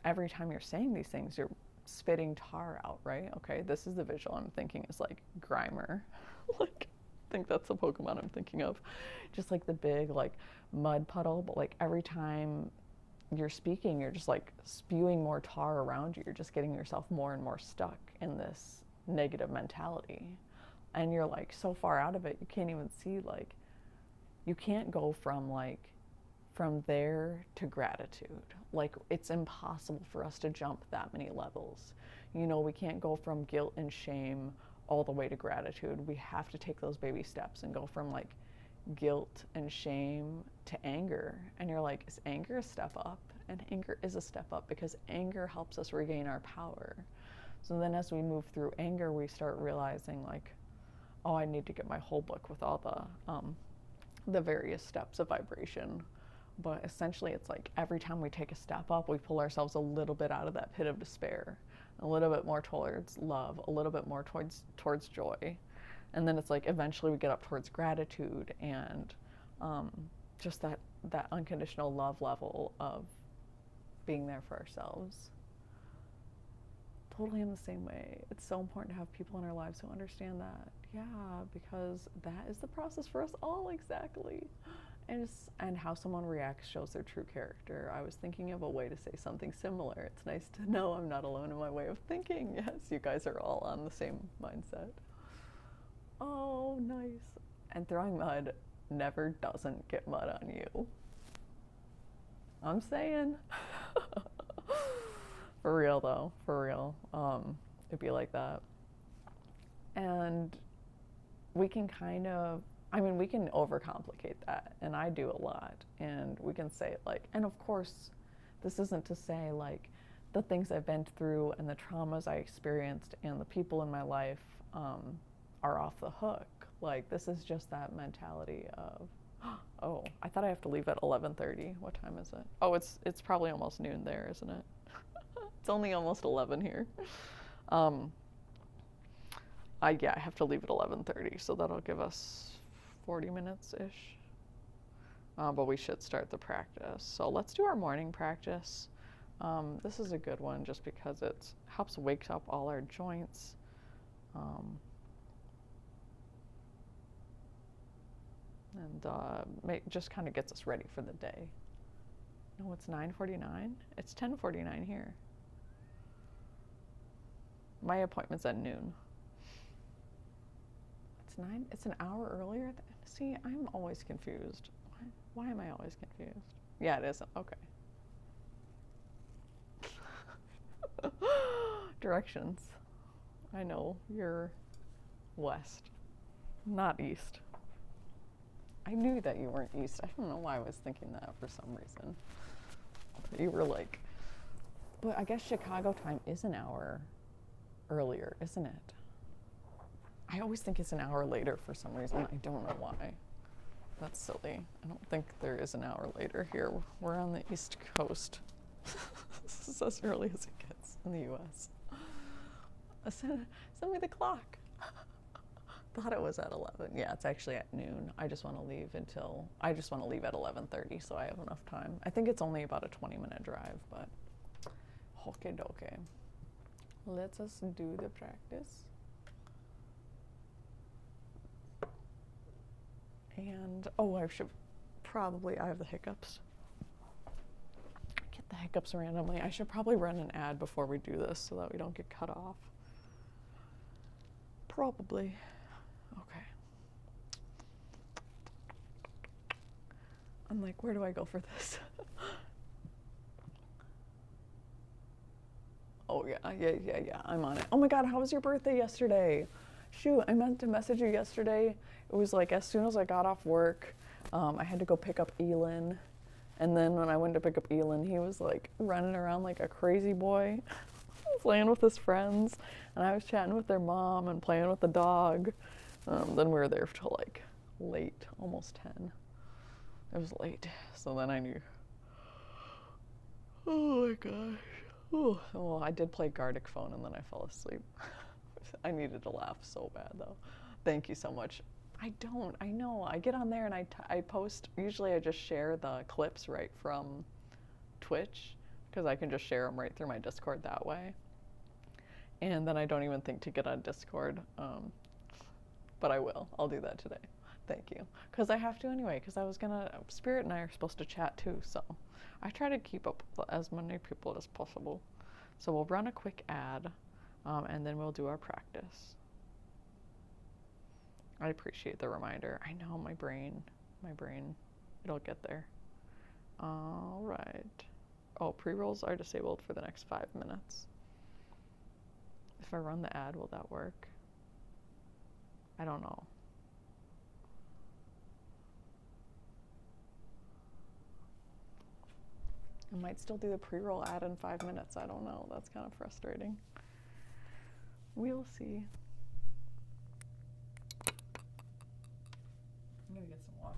every time you're saying these things, you're spitting tar out, right? Okay, this is the visual I'm thinking, is like Grimer. Like, I think that's the Pokemon I'm thinking of. Just like the big like mud puddle, but like every time you're speaking, you're just like spewing more tar around you. You're just getting yourself more and more stuck in this negative mentality. And you're like so far out of it, you can't even see, like, you can't go from there to gratitude. Like, it's impossible for us to jump that many levels. We can't go from guilt and shame all the way to gratitude. We have to take those baby steps and go from like guilt and shame to anger. And you're like, is anger a step up? And anger is a step up, because anger helps us regain our power. So then as we move through anger, we start realizing like, oh, I need to get my whole book with all the various steps of vibration. But essentially, it's like every time we take a step up, we pull ourselves a little bit out of that pit of despair, a little bit more towards love, a little bit more towards joy. And then it's like eventually we get up towards gratitude and just that unconditional love level of being there for ourselves. Totally in the same way. It's so important to have people in our lives who understand that. Yeah, because that is the process for us all, exactly. And how someone reacts shows their true character. I was thinking of a way to say something similar. It's nice to know I'm not alone in my way of thinking. Yes, you guys are all on the same mindset. Oh, nice. And throwing mud never doesn't get mud on you. I'm saying. For real though, for real. It'd be like that. And we can we can overcomplicate that, and I do a lot. And we can say like, and of course, this isn't to say like the things I've been through and the traumas I experienced and the people in my life are off the hook. Like, this is just that mentality of, oh, I thought I have to leave at 11:30. What time is it? Oh, it's probably almost noon there, isn't it? It's only almost 11 here. I have to leave at 11:30, so that'll give us 40 minutes-ish. But we should start the practice. So let's do our morning practice. This is a good one just because it helps wake up all our joints. And just kind of gets us ready for the day. No, it's 9:49. It's 10:49 here. My appointment's at noon. It's 9. It's an hour earlier. See, I'm always confused. Why am I always confused? Yeah, it isn't. Okay. Directions. I know you're west, not east. I knew that you weren't east. I don't know why I was thinking that for some reason. You were like, but I guess Chicago time is an hour earlier, isn't it? I always think it's an hour later for some reason. I don't know why. That's silly. I don't think there is an hour later here. We're on the East Coast. This is as early as it gets in the US. Send me the clock. Thought it was at 11. Yeah, it's actually at noon. I just want to leave at 11:30 so I have enough time. I think it's only about a 20-minute drive, but okay doke. Let's us do the practice. And I have the hiccups. I get the hiccups randomly. I should probably run an ad before we do this so that we don't get cut off. Probably. Okay. I'm like, where do I go for this? Oh yeah. I'm on it. Oh my God, how was your birthday yesterday? Shoot, I meant to message you yesterday. It was like as soon as I got off work, I had to go pick up Elin. And then when I went to pick up Elin, he was like running around like a crazy boy, playing with his friends. And I was chatting with their mom and playing with the dog. Then we were there till like late, almost 10. It was late. So then I knew. Oh my gosh. Ooh. Well, I did play Gardic Phone and then I fell asleep. I needed to laugh so bad though. Thank you so much. I know. I get on there and I post, usually I just share the clips right from Twitch because I can just share them right through my Discord that way. And then I don't even think to get on Discord, but I will. I'll do that today. Thank you. Because I have to anyway, because Spirit and I are supposed to chat too, so I try to keep up with as many people as possible. So we'll run a quick ad, and then we'll do our practice. I appreciate the reminder. I know my brain, it'll get there. All right. Oh, pre-rolls are disabled for the next 5 minutes. If I run the ad, will that work? I don't know. I might still do the pre-roll ad in 5 minutes. I don't know. That's kind of frustrating. We'll see. I'm gonna get some water.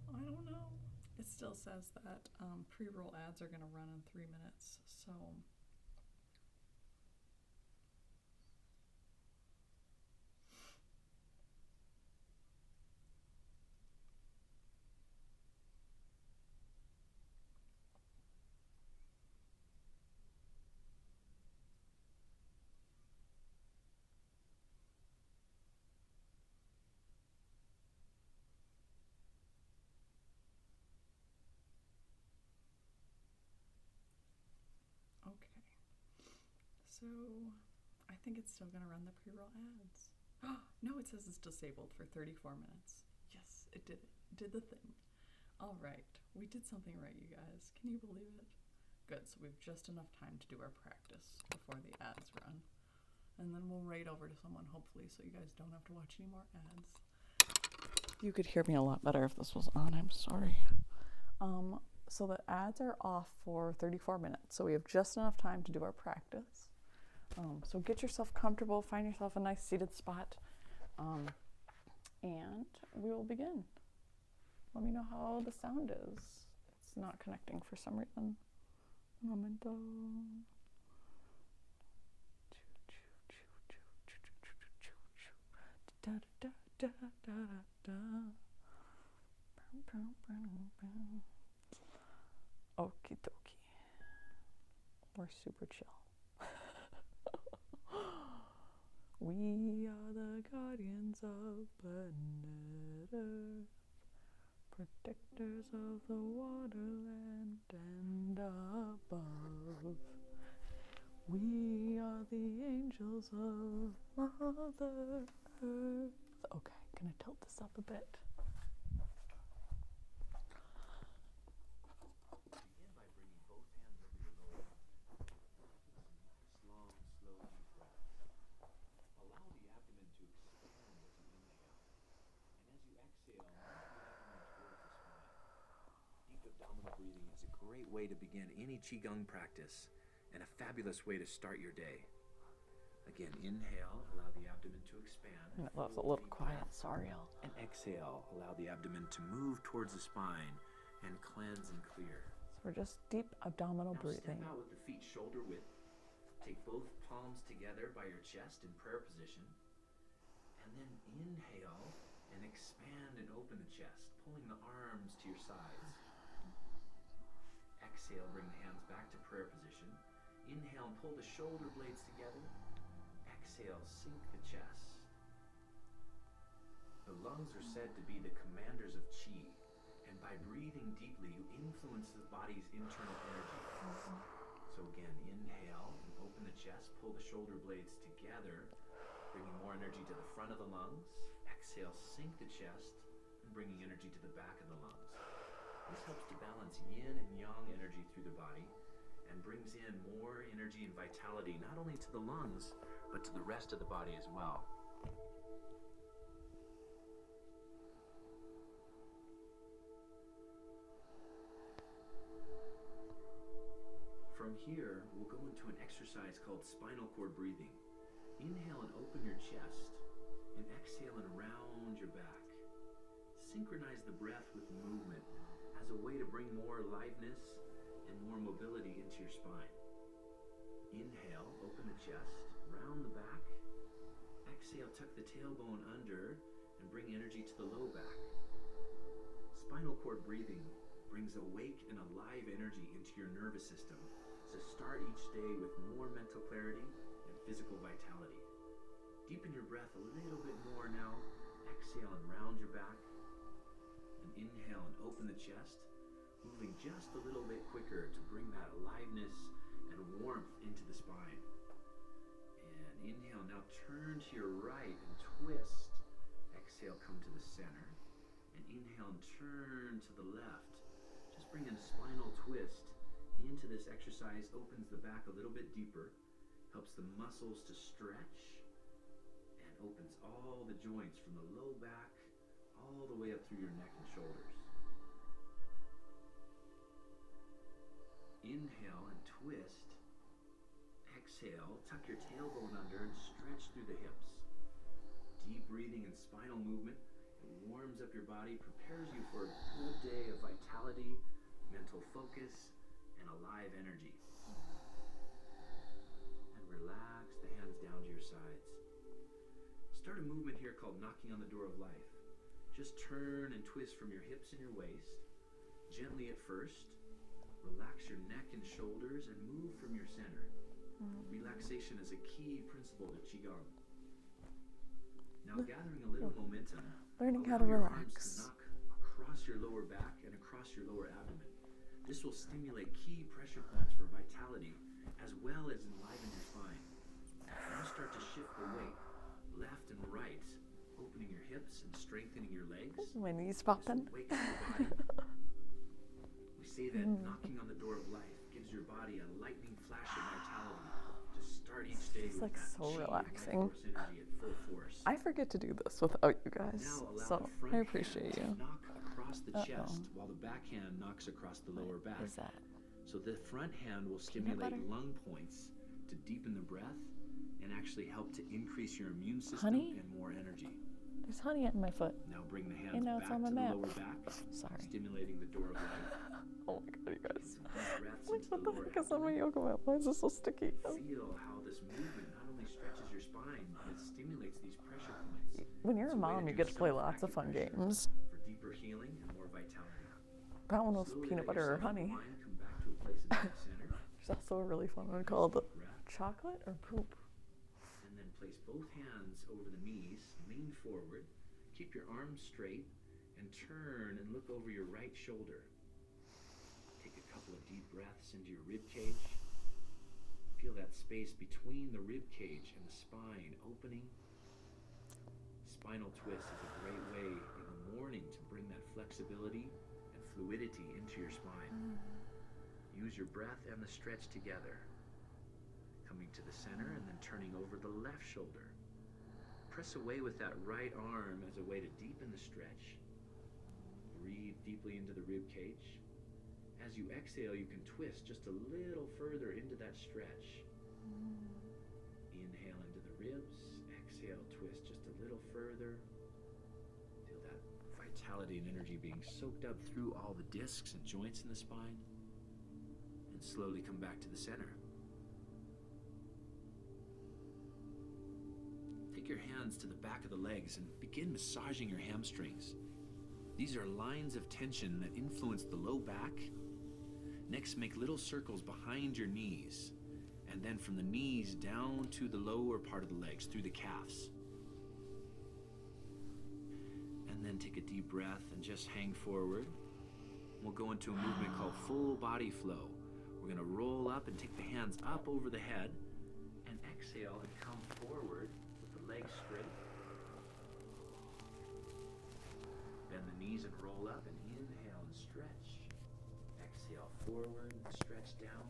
I don't know. It still says that pre-roll ads are going to run in 3 minutes, so okay. So I think it's still going to run the pre-roll ads. No, it says it's disabled for 34 minutes. Yes, it did it. Did the thing. All right. We did something right, you guys. Can you believe it? Good. So we have just enough time to do our practice before the ads run. And then we'll raid over to someone, hopefully, so you guys don't have to watch any more ads. You could hear me a lot better if this was on. I'm sorry. So the ads are off for 34 minutes. So we have just enough time to do our practice. So get yourself comfortable, find yourself a nice seated spot, and we will begin. Let me know how the sound is. It's not connecting for some reason. Momento. Okie dokie. We're super chill. We are the guardians of planet Earth, protectors of the waterland and above. We are the angels of Mother Earth. Okay, gonna tilt this up a bit. Begin by bringing both hands over your lower back. Nice, long, slow, deep breaths. Allow the abdomen to expand as you inhale. And as you exhale, move the abdomen towards the spine. Deep abdominal breathing is a great way to begin any Qigong practice and a fabulous way to start your day. Again, inhale, allow the abdomen to expand. That was a little quiet, sorry y'all. And exhale, allow the abdomen to move towards the spine and cleanse and clear. So we're just deep abdominal Now breathing. step out with the feet shoulder width. Take both palms together by your chest in prayer position. And then inhale and expand and open the chest, pulling the arms to your sides. Exhale, bring the hands back to prayer position. Inhale and pull the shoulder blades together. Exhale, sink the chest. The lungs are said to be the commanders of Qi, and by breathing deeply, you influence the body's internal energy. So again, inhale and open the chest, pull the shoulder blades together, bringing more energy to the front of the lungs. Exhale, sink the chest, and bringing energy to the back of the lungs. This helps to balance yin and yang energy through the body, and brings in more energy and vitality, not only to the lungs, but to the rest of the body as well. From here, we'll go into an exercise called spinal cord breathing. Inhale and open your chest, and exhale and round your back. Synchronize the breath with movement as a way to bring more aliveness and more mobility into your spine. Inhale, open the chest, round the back. Exhale, tuck the tailbone under and bring energy to the low back. Spinal cord breathing brings awake and alive energy into your nervous system to start each day with more mental clarity and physical vitality. Deepen your breath a little bit more now. Exhale and round your back. And inhale and open the chest, moving just a little bit quicker to bring that aliveness and warmth into the spine. And inhale, now turn to your right and twist. Exhale, come to the center. And inhale and turn to the left. Just bring in a spinal twist into this exercise, opens the back a little bit deeper, helps the muscles to stretch, and opens all the joints from the low back all the way up through your neck and shoulders. Inhale and twist. Exhale, tuck your tailbone under and stretch through the hips. Deep breathing and spinal movement. It warms up your body, prepares you for a good day of vitality, mental focus, and alive energy. And relax the hands down to your sides. Start a movement here called knocking on the door of life. Just turn and twist from your hips and your waist, gently at first. Relax your neck and shoulders and move from your center. Relaxation is a key principle to Qigong. Now gathering a little momentum, Learning how allow to your arms relax. to knock across your lower back and across your lower abdomen. This will stimulate key pressure points for vitality as well as enliven your spine. Now start to shift the weight left and right, opening your hips and strengthening your legs. My knees This popping. will wake up your body. We say that knocking on the door of life gives your body a lightning flash of vitality to start each day It's with like that so Qi and life relaxing. force energy at full force. I forget to do this without you guys, Now allow so the front I appreciate hand you. to knock across the chest while the back hand knocks across the lower back. What is that? So the front hand will Peanut stimulate butter? lung points to deepen the breath and actually help to increase your immune system Honey? and more energy. There's honey on my foot. Now bring the hands And now back it's on to my the map. lower back, Sorry. stimulating the door of life. Oh my god, you guys. Some deep breaths Like, into what the the lower heck is on my abdomen. yoga mat? Why is this so sticky? Feel how this movement not only stretches your spine, but it stimulates these pressure points. When you're It's a a way mom, to you do get to play lots of fun self-acupressure games. for deeper healing and more vitality. That one was Slowly peanut let butter or yourself honey. unwind, come back to a place in the center. There's also a really fun one Nice called deep breath. chocolate or poop. And then place both hands over the knees, lean forward, keep your arms straight, and turn and look over your right shoulder. Take a couple of deep breaths into your rib cage. Feel that space between the rib cage and the spine opening. Spinal twist is a great way in the morning to bring that flexibility and fluidity into your spine. Use your breath and the stretch together. Coming to the center and then turning over the left shoulder. Press away with that right arm as a way to deepen the stretch. Breathe deeply into the rib cage. As you exhale, you can twist just a little further into that stretch. Inhale into the ribs. Exhale, twist just a little further. Feel that vitality and energy being soaked up through all the discs and joints in the spine. And slowly come back to the center. Take your hands to the back of the legs and begin massaging your hamstrings. These are lines of tension that influence the low back. Next, make little circles behind your knees, and then from the knees down to the lower part of the legs, through the calves. And then take a deep breath and just hang forward. We'll go into a movement called full body flow. We're going to roll up and take the hands up over the head, and exhale and come forward with the legs straight. Bend the knees and roll up, and inhale and stretch. Exhale forward and stretch down.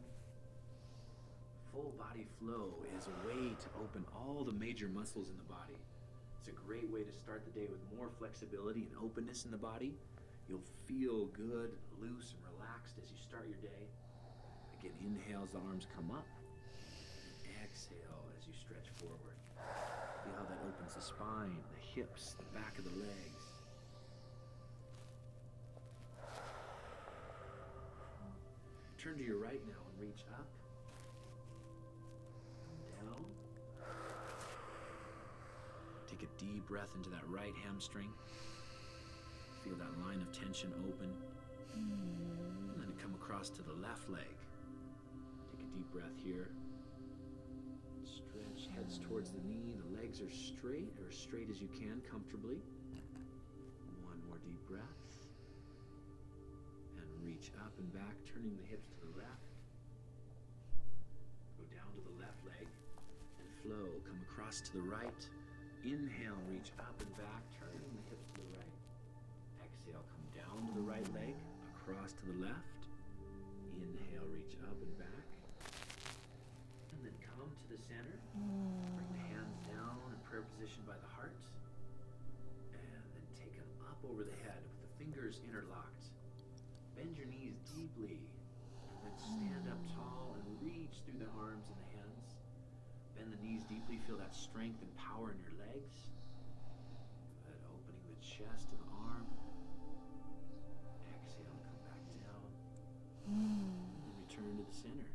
Full body flow is a way to open all the major muscles in the body. It's a great way to start the day with more flexibility and openness in the body. You'll feel good, loose, and relaxed as you start your day. Again, inhale as the arms come up. And exhale as you stretch forward. Feel how that opens the spine, the hips, the back of the legs. Turn to your right now and reach up and down. Take a deep breath into that right hamstring. Feel that line of tension open. And then come across to the left leg. Take a deep breath here. Stretch, heads towards the knee. The legs are straight, or as straight as you can comfortably. One more deep breath. And reach up and back, turning the hips to the left. Go down to the left leg and flow. Come across to the right. Inhale, reach up and back, turning the hips to the right. Exhale, come down to the right leg, across to the left. Inhale, reach up and back. And then come to the center. Bring the hands down in prayer position by the heart. And then take them up over the head with the fingers interlocked. Bend your knees deeply. And then stand up tall and reach through the arms and the hands. Bend the knees deeply. Feel that strength and power in your legs. Good. Opening the chest and the arm. Exhale, come back down. And return to the center.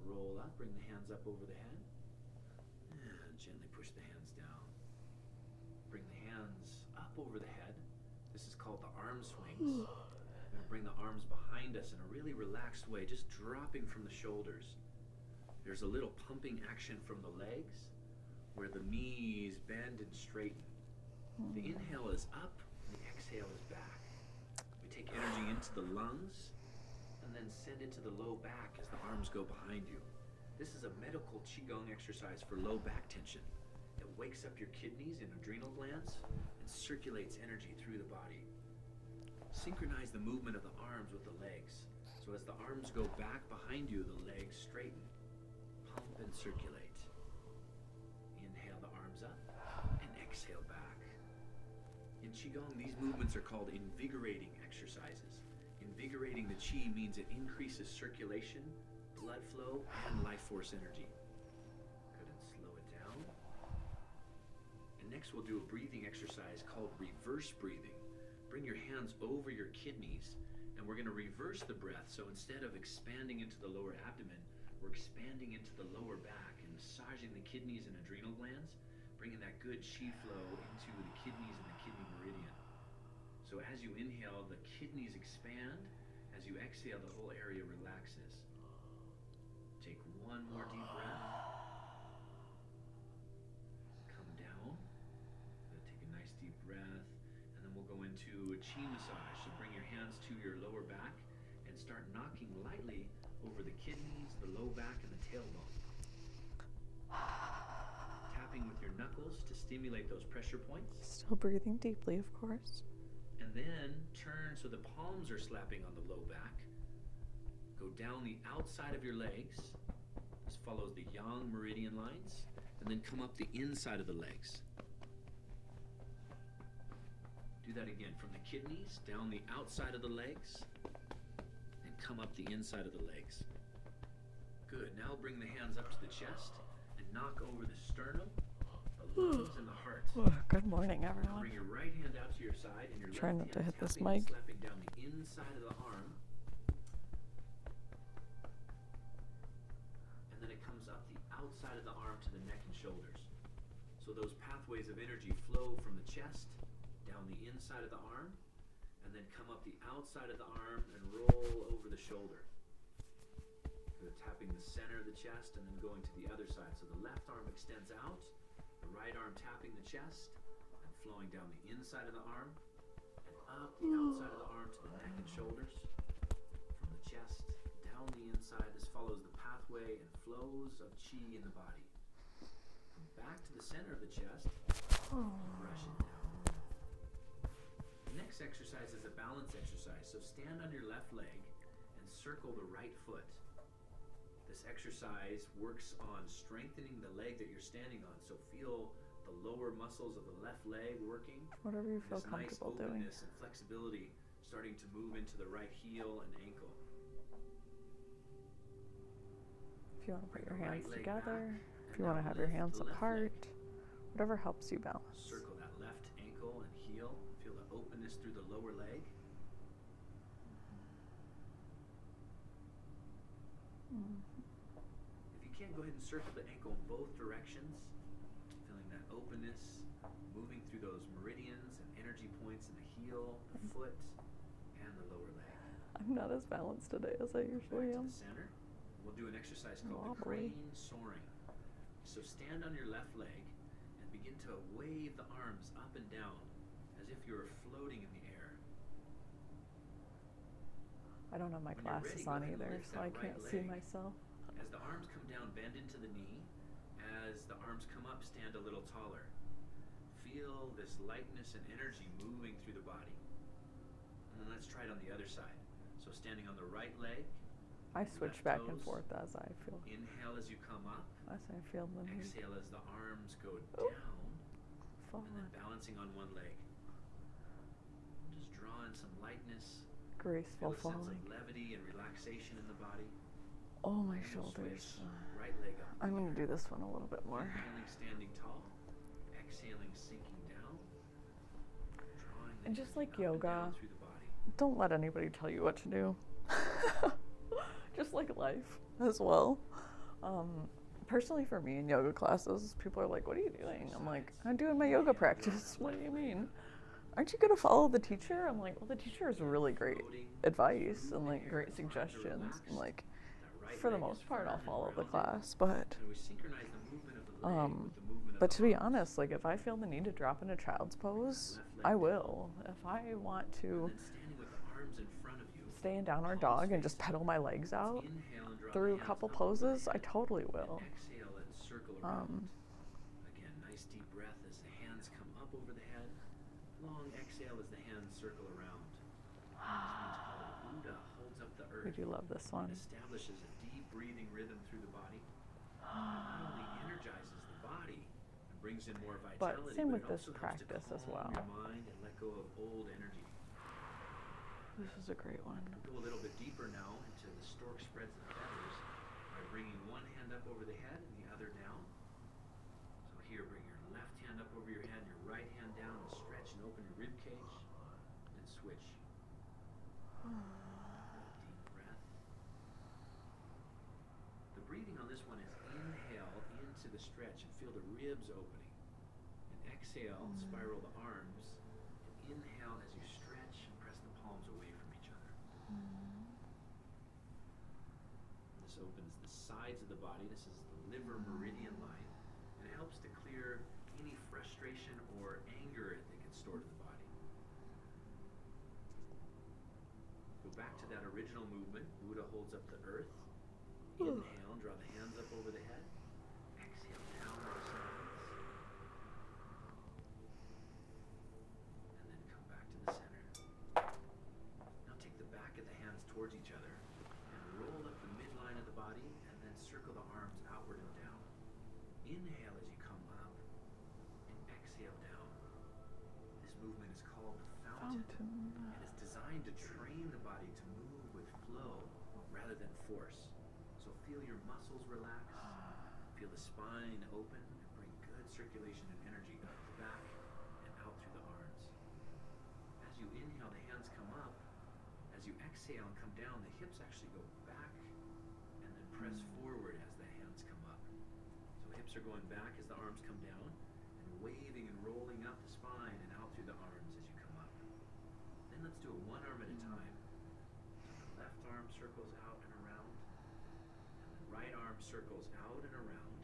Roll up, bring the hands up over the head. And gently push the hands down. Bring the hands up over the head. This is called the arm swings. We're going to bring the arms behind us in a really relaxed way, just dropping from the shoulders. There's a little pumping action from the legs where the knees bend and straighten. The inhale is up, and the exhale is back. We take energy into the lungs and then send it to the low back as the arms go behind you. This is a medical qigong exercise for low back tension. It wakes up your kidneys and adrenal glands and circulates energy through the body. Synchronize the movement of the arms with the legs. So as the arms go back behind you, the legs straighten. Pump and circulate. Inhale the arms up and exhale back. In Qigong, these movements are called invigorating exercises. Invigorating the Qi means it increases circulation, blood flow, and life force energy. Good. Next, we'll do a breathing exercise called reverse breathing. Bring your hands over your kidneys, and we're going to reverse the breath. So instead of expanding into the lower abdomen, we're expanding into the lower back and massaging the kidneys and adrenal glands, bringing that good chi flow into the kidneys and the kidney meridian. So as you inhale, the kidneys expand. As you exhale, the whole area relaxes. Take one more deep breath. Come down. Take a nice deep breath. And then we'll go into a chi massage. So bring your hands to your lower back and start knocking lightly over the kidneys, the low back, and the tailbone. Tapping with your knuckles to stimulate those pressure points. Still breathing deeply, of course. And then turn so the palms are slapping on the low back. Go down the outside of your legs. This follows the yang meridian lines. And then come up the inside of the legs. Do that again from the kidneys, down the outside of the legs, and come up the inside of the legs. Good. Now bring the hands up to the chest and knock over the sternum, the lungs, and the heart. Good morning, Now everyone. bring your right hand out to your side and your Trying left not to hand hit this tapping and mic. slapping down the inside of the arm. And then it comes up the outside of the arm to the neck and shoulders. So those pathways of energy flow from the chest down the inside of the arm and then come up the outside of the arm and roll over the shoulder. Good. Tapping the center of the chest and then going to the other side. So the left arm extends out, the right arm tapping the chest and flowing down the inside of the arm and up the outside of the arm to the neck and shoulders. From the chest down the inside. This follows the pathway and flows of chi in the body. From back to the center of the chest, brush it down. The next exercise is a balance exercise. So stand on your left leg and circle the right foot. This exercise works on strengthening the leg that you're standing on. So feel the lower muscles of the left leg working. Whatever you feel This nice comfortable doing. openness and flexibility starting to move into the right heel and ankle. If you want to put your Bring the hands right leg together, back, if you and want to now have your lift hands the left apart, leg. whatever helps you balance. Circle that left ankle and heel. Feel the openness through the lower leg. If you can, go ahead and circle the ankle in both directions. Feeling that openness, moving through those meridians and energy points in the heel, the foot, and the lower leg. I'm not as balanced today as I Back usually to am. the center. We'll do an exercise called the Wobbly. Crane Soaring. So stand on your left leg and begin to wave the arms up and down as if you were floating in the air. I don't have my When you're glasses ready, go on ahead and either, lift so I that can't right see leg. myself. As the arms come down, bend into the knee. As the arms come up, stand a little taller. Feel this lightness and energy moving through the body. And then let's try it on the other side. So standing on the right leg. I switch left back and toes. forth as I feel. Inhale as you come up. As I feel the need. Exhale as the arms go Oh. down. Forward. And then balancing on one leg. Just draw in some lightness. Graceful Feel a sense falling. of levity and relaxation in the body. Oh, my And we'll shoulders. switch. Right leg up. I'm going to do this one a little bit more. Inhaling, standing tall. Exhaling, sinking down. Drawing the And just energy like up and yoga, down through the body. Don't let anybody tell you what to do. Just like life as well. Personally, for me in yoga classes, people are like, "What are you doing?" I'm like, "I'm doing my yoga practice." What do you mean? Aren't you going to follow the teacher? I'm like, well, the teacher has really great advice and like great suggestions. And like, for the most part, I'll follow the class. But And we synchronize the movement of the leg with the movement of but the to be arms. honest, like if I feel the need to drop into child's pose, I will. If I want And to then standing with the arms in front of you. stay in downward dog and just pedal my legs out Inhale and draw through a the hands couple up over the poses, I head. totally will. And exhale and circle around. Um, Again, nice deep breath as the hands come up over the head. Long exhale as the hands circle around. This one's called Buddha holds up the earth. we do love this one. It establishes a deep breathing rhythm through the body. It not only energizes the body and brings in more But vitality, same but with it this also helps to practice as calm well. your mind and let go of old energy. This is a great one. We'll go a little bit deeper now into the stork spreads and feathers by bringing one hand up over the head and the other down. So here, bring your left hand up over your head, your switch. Deep breath. The breathing on this one is inhale into the stretch and feel the ribs opening. And exhale, spiral the arms. And inhale as you stretch and press the palms away from each other. This opens the sides of the body. This is the liver meridian line. And it helps to clear any frustration or anger that gets stored in the body. Go back to that original movement. Buddha holds up the earth. Inhale, draw the hands up over the head. Exhale, down to the sides. And then come back to the center. Now take the back of the hands towards each other and roll up the midline of the body and then circle the arms outward and down. Inhale as you come up and exhale down. This movement is called the fountain. And it's designed to train the body to move with flow rather than force. So feel your muscles relax, feel the spine open, and bring good circulation and energy up the back and out through the arms. As you inhale, the hands come up. As you exhale and come down, the hips actually go back and then press forward as the hands come up. So hips are going back as the arms come down and waving and rolling up the spine and out through the arms as you come up. Then let's do it one arm at a time. So the left arm circles out and around. Right arm circles out and around.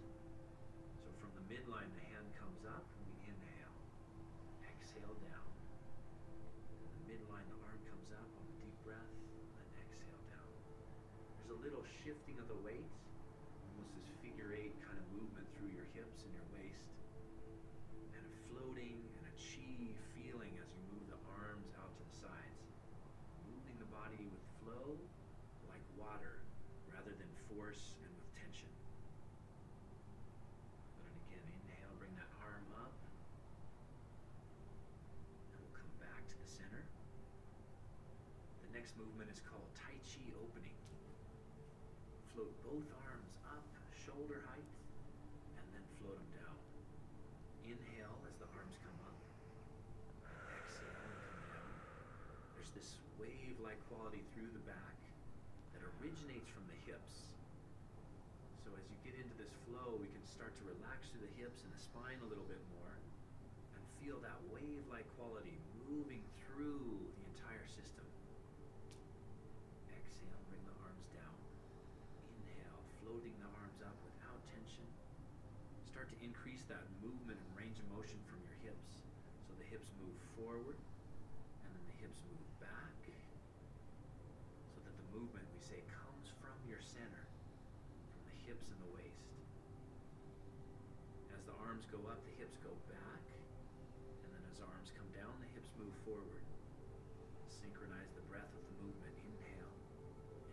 So from the midline, the hand comes up, and we inhale. Exhale down. And the midline, the arm comes up on the deep breath, and exhale down. There's a little shifting of the weight, almost this figure eight kind of movement through your hips and your waist, and a floating and a chi feeling as you move the arms out to the sides. Moving the body with flow like water, rather than force and with tension. And again, inhale, bring that arm up. And we'll come back to the center. The next movement is called Tai Chi Opening. Float both arms up, shoulder height, and then float them down. Inhale as the arms come up. Exhale and come down. There's this wave-like quality through the back that originates from the hips. So as you get into this flow, we can start to relax through the hips and the spine a little bit more and feel that wave-like quality moving through the entire system. Exhale, bring the arms down. Inhale, floating the arms up without tension. Start to increase that movement and range of motion from your hips. So the hips move forward and then the hips move back. So that the movement, we say, comes from your center, from the hips and the waist. As the arms go up, the hips go back, and then as arms come down, the hips move forward. Synchronize the breath with the movement. Inhale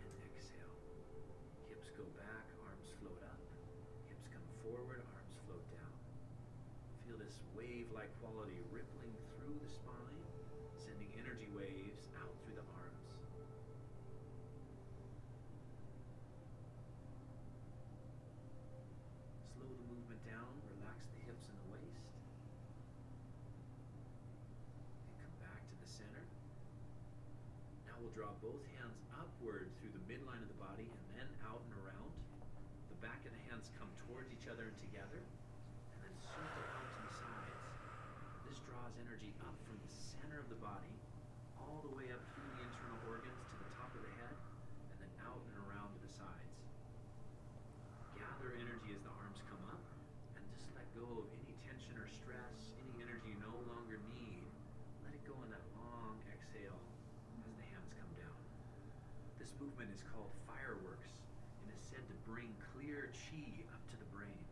and exhale. Hips go back, arms float up. Hips come forward, arms float down. Feel this wave-like quality rippling through the spine, sending energy waves out through the arms. Slow the movement down, relax the hips and the waist. And come back to the center. Now we'll draw both hands upward through the midline of the body and then out and around. The back of the hands come towards each other and together, and then circle out to the sides. This draws energy up from the center of the body, all the way up through the internal organs to the top of the head, and then out and around to the sides. Gather energy as the arms come up, and just let go of any tension or stress, any energy you no longer need. Let it go in that long exhale as the hands come down. This movement is called fireworks and is said to bring clear chi up to the brain.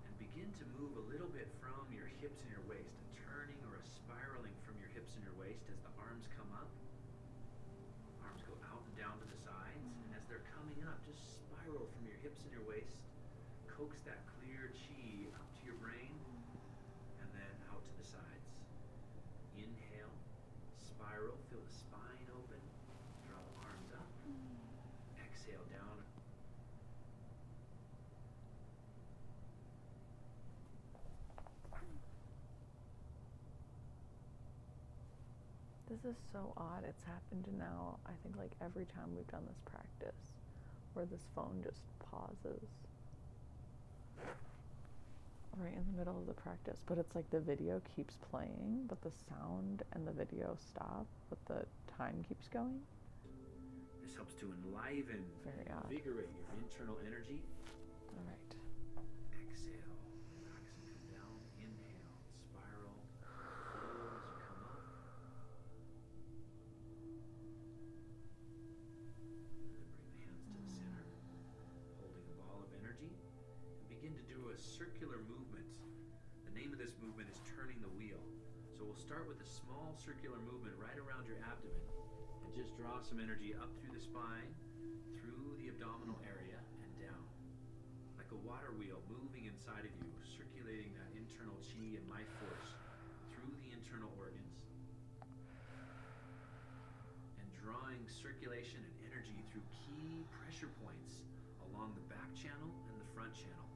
And begin to move a little bit from your hips and your waist, and turning or spiraling from your hips and your waist as the arms come up. Arms go out and down to the sides, and as they're coming up, just spiral from your hips and your waist. Coax that clear chi up to your brain, and then out to the sides. Inhale, spiral, feel the spine open, draw the arms up. Exhale down. This is so odd. It's happened now, I think, like every time we've done this practice, where this phone just pauses right in the middle of the practice. But it's like the video keeps playing, but the sound and the video stop, but the time keeps going. This helps to enliven Very and odd. invigorate your internal energy. All right. Exhale, relax and come down. Inhale, spiral, flow as you come up. And then bring the hands to the center, holding a ball of energy, and begin to do a circular movement. The name of this movement is turning the wheel. So we'll start with a small circular movement right around your abdomen, and just draw some energy up through the spine, through the abdominal area, and down. Like a water wheel moving inside of you, circulating that internal chi and life force through the internal organs, and drawing circulation and energy through key pressure points along the back channel and the front channel.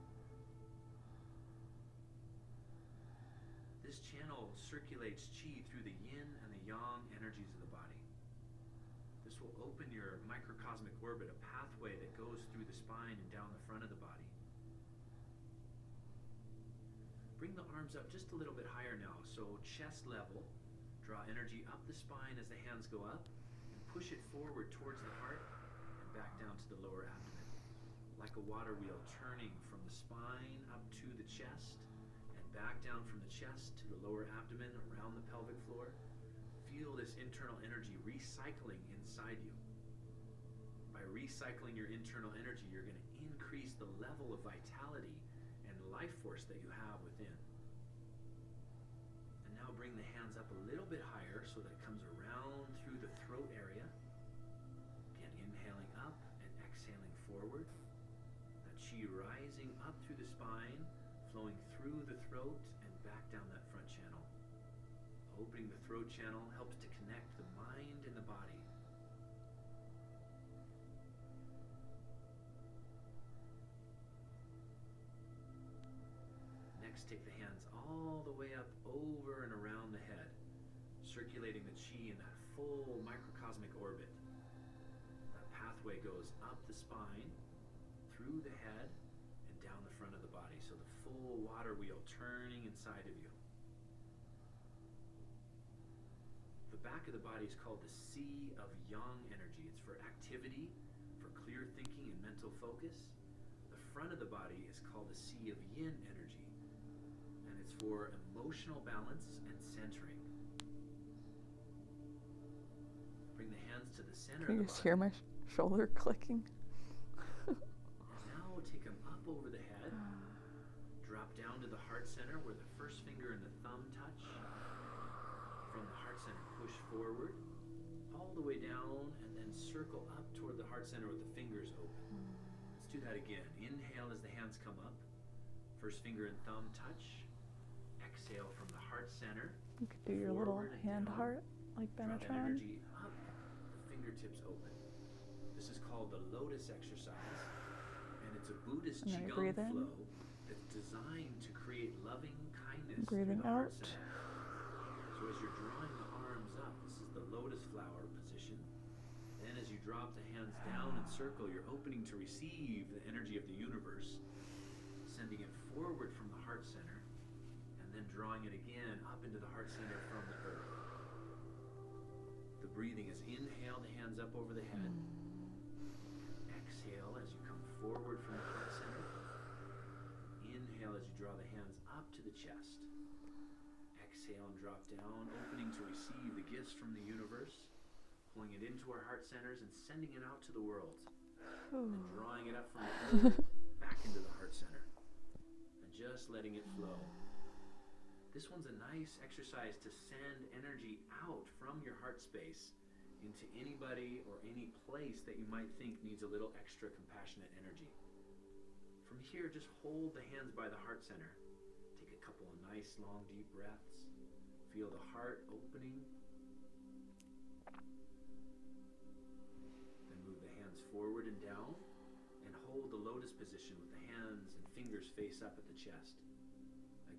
This channel circulates chi through the yin and the yang energies of the body. This will open your microcosmic orbit, a pathway that goes through the spine and down the front of the body. Bring the arms up just a little bit higher now, so chest level. Draw energy up the spine as the hands go up, and push it forward towards the heart and back down to the lower abdomen. Like a water wheel turning from the spine up to the chest, and back down from the chest to the lower abdomen, around the pelvic floor. Feel this internal energy recycling inside you. By recycling your internal energy, you're going to increase the level of vitality and life force that you have within. And now bring the hands up a little bit higher so that it comes around through the throat area. Again, inhaling up and exhaling forward. That chi rising up through the spine, flowing through the throat and back down that front channel. Opening the throat channel helps to connect the mind and the body. Next, take the hands all the way up over and around the head, circulating the chi in that full microcosmic orbit. That pathway goes up the spine, through the head, and down the front of the body. So the full water wheel turning inside of you. The back of the body is called the sea of yang energy. It's for activity, for clear thinking and mental focus. The front of the body is called the sea of yin energy, and it's for emotional balance and centering. Bring the hands to the center Can of you the just body. hear my shoulder clicking? And now take them up over the head. Drop down to the heart center where the first finger and the thumb touch. From the heart center, push forward, all the way down, and then circle up toward the heart center with the fingers open. Let's do that again. Inhale as the hands come up. First finger and thumb touch. Exhale from the heart center. You could do your little Forward and hand down. heart like Draw that Benetron. energy up, the fingertips open. This is called the Lotus Exercise, and it's a Buddhist And then you Qigong breathe in. flow that's designed to create loving kindness Breathing through the heart out. center. So as you're drawing the arms up, this is the lotus flower position. Then as you drop the hands down and circle, you're opening to receive the energy of the universe, sending it forward from the heart center, and then drawing it again up into the heart center from the earth. The breathing is inhale the hands up over the head. Exhale as you come forward from the heart center. Inhale as you draw the hands up to the chest. Exhale and drop down, opening to receive the gifts from the universe, pulling it into our heart centers and sending it out to the world. And drawing it up from the earth back into the heart center. And just letting it flow. This one's a nice exercise to send energy out from your heart space into anybody or any place that you might think needs a little extra compassionate energy. From here, just hold the hands by the heart center. Take a couple of nice, long, deep breaths. Feel the heart opening. Then move the hands forward and down, and hold the lotus position with the hands and fingers face up at the chest.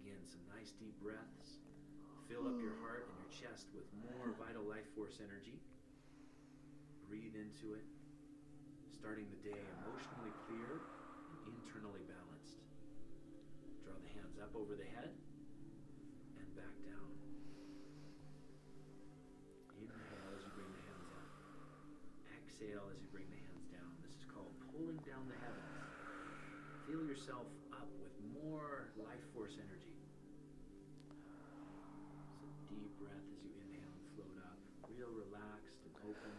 Again, some nice deep breaths. fill up your heart and your chest with more vital life force energy. Breathe into it, starting the day emotionally clear and internally balanced. Draw the hands up over the head and back down. Inhale as you bring the hands up. Exhale as you bring the hands down. This is called pulling down the heavens. Feel yourself up with more life force energy. So deep breath as you inhale and float up. Real relaxed and open.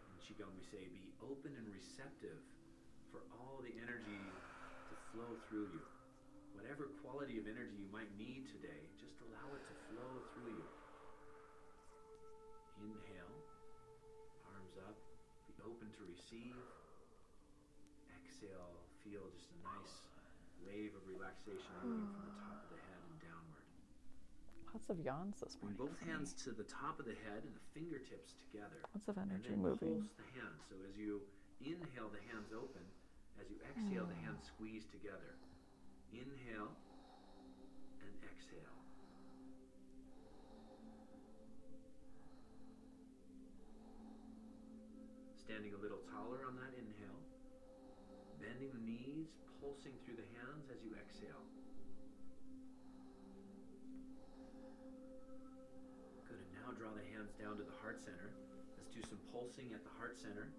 In Qigong we say be open and receptive for all the energy to flow through you. Whatever quality of energy you might need today, just allow it to flow through you. Inhale, arms up, be open to receive. Exhale, feel just a nice wave of relaxation moving from the top of the head and downward. Lots of yawns this Bring morning. both hands to the top of the head and the fingertips together. Lots of energy and then moving. pulse the hands. So as you inhale, the hands open. As you exhale, the hands squeeze together. Inhale and exhale. Standing a little taller on that inhale. Bending the knees, pulsing through the hands as you exhale. Good, and now draw the hands down to the heart center. Let's do some pulsing at the heart center.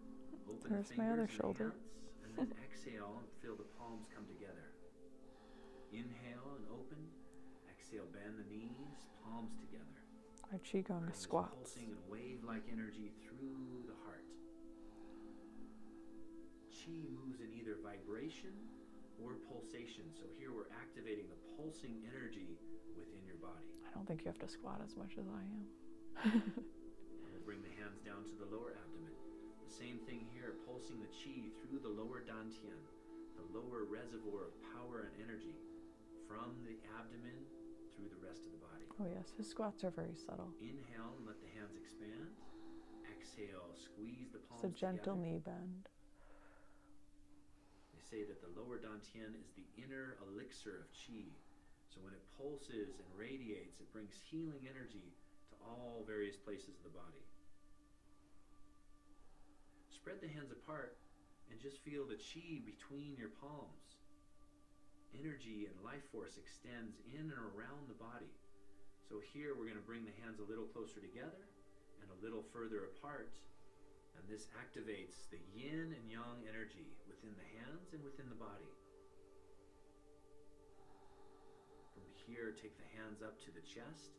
Open There's the my other fingers and shoulder. hands, and then exhale and feel the palms come together. Inhale and open. Exhale, bend the knees, palms together. Our Qigong Bring this squats. pulsing and wave-like energy through the heart. Qi moves in either vibration or pulsation. So here we're activating the pulsing energy within your body. I don't think you have to squat as much as I am. And we'll bring the hands down to the lower abdomen. The same thing here, pulsing the Qi through the lower dantian, the lower reservoir of power and energy, from the abdomen through the rest of the body. Oh yes, his squats are very subtle. Inhale and let the hands expand. Exhale, squeeze the It's palms a gentle together. knee bend. They say that the lower dantian is the inner elixir of Qi. So when it pulses and radiates, it brings healing energy to all various places of the body. Spread the hands apart and just feel the Qi between your palms. Energy and life force extends in and around the body. So here we're going to bring the hands a little closer together and a little further apart. And this activates the yin and yang energy within the hands and within the body. From here, take the hands up to the chest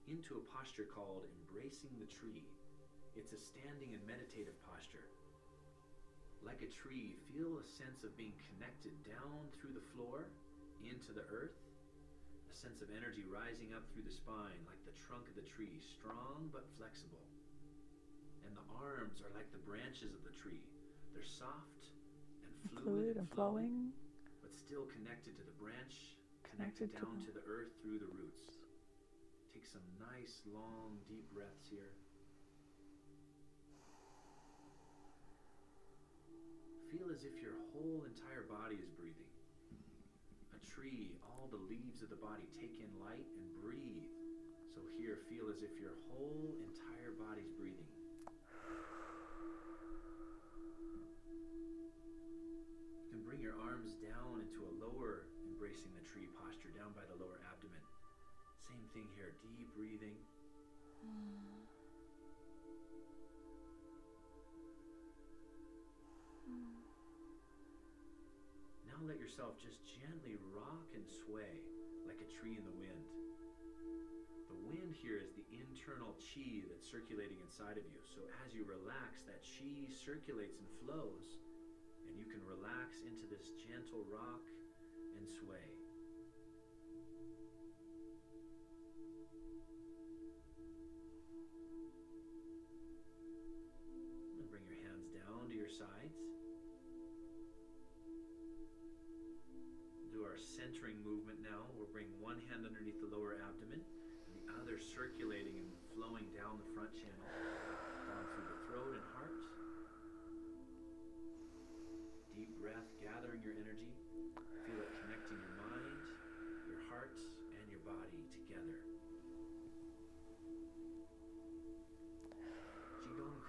into a posture called embracing the tree. It's a standing and meditative posture. Like a tree, feel a sense of being connected down through the floor into the earth. A sense of energy rising up through the spine like the trunk of the tree, strong but flexible. And the arms are like the branches of the tree. They're soft and fluid and flowing, but still connected to the branch, connected down to the earth through the roots. Take some nice, long, deep breaths here. Feel as if your whole entire body is breathing. A tree, all the leaves of the body take in light and breathe. So here, feel as if your whole entire body's breathing. You can bring your arms down into a lower embracing the tree posture, down by the lower abdomen. Same thing here, deep breathing. Now let yourself just gently rock and sway like a tree in the wind. The wind here is the internal Qi that's circulating inside of you. So as you relax, that Qi circulates and flows, and you can relax into this gentle rock and sway. And bring your hands down to your sides. Do our centering movement now. We'll bring one hand underneath the lower abdomen and the other circulating and flowing down the front channel, down through the throat and heart. Deep breath, gathering your energy. Feel it connecting your mind, your heart, and your body together.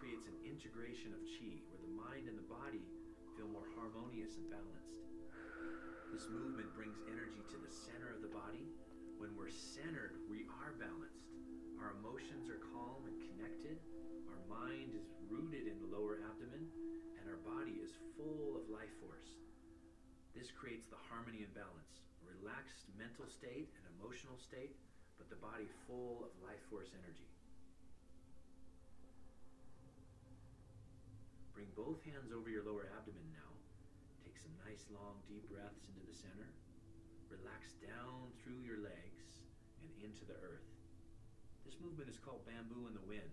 creates an integration of chi, where the mind and the body feel more harmonious and balanced. This movement brings energy to the center of the body. When we're centered, we are balanced. Our emotions are calm and connected. Our mind is rooted in the lower abdomen, and our body is full of life force. This creates the harmony and balance, a relaxed mental state and emotional state, but the body full of life force energy. Bring both hands over your lower abdomen now. Take some nice long deep breaths into the center. Relax down through your legs and into the earth. This movement is called bamboo in the wind.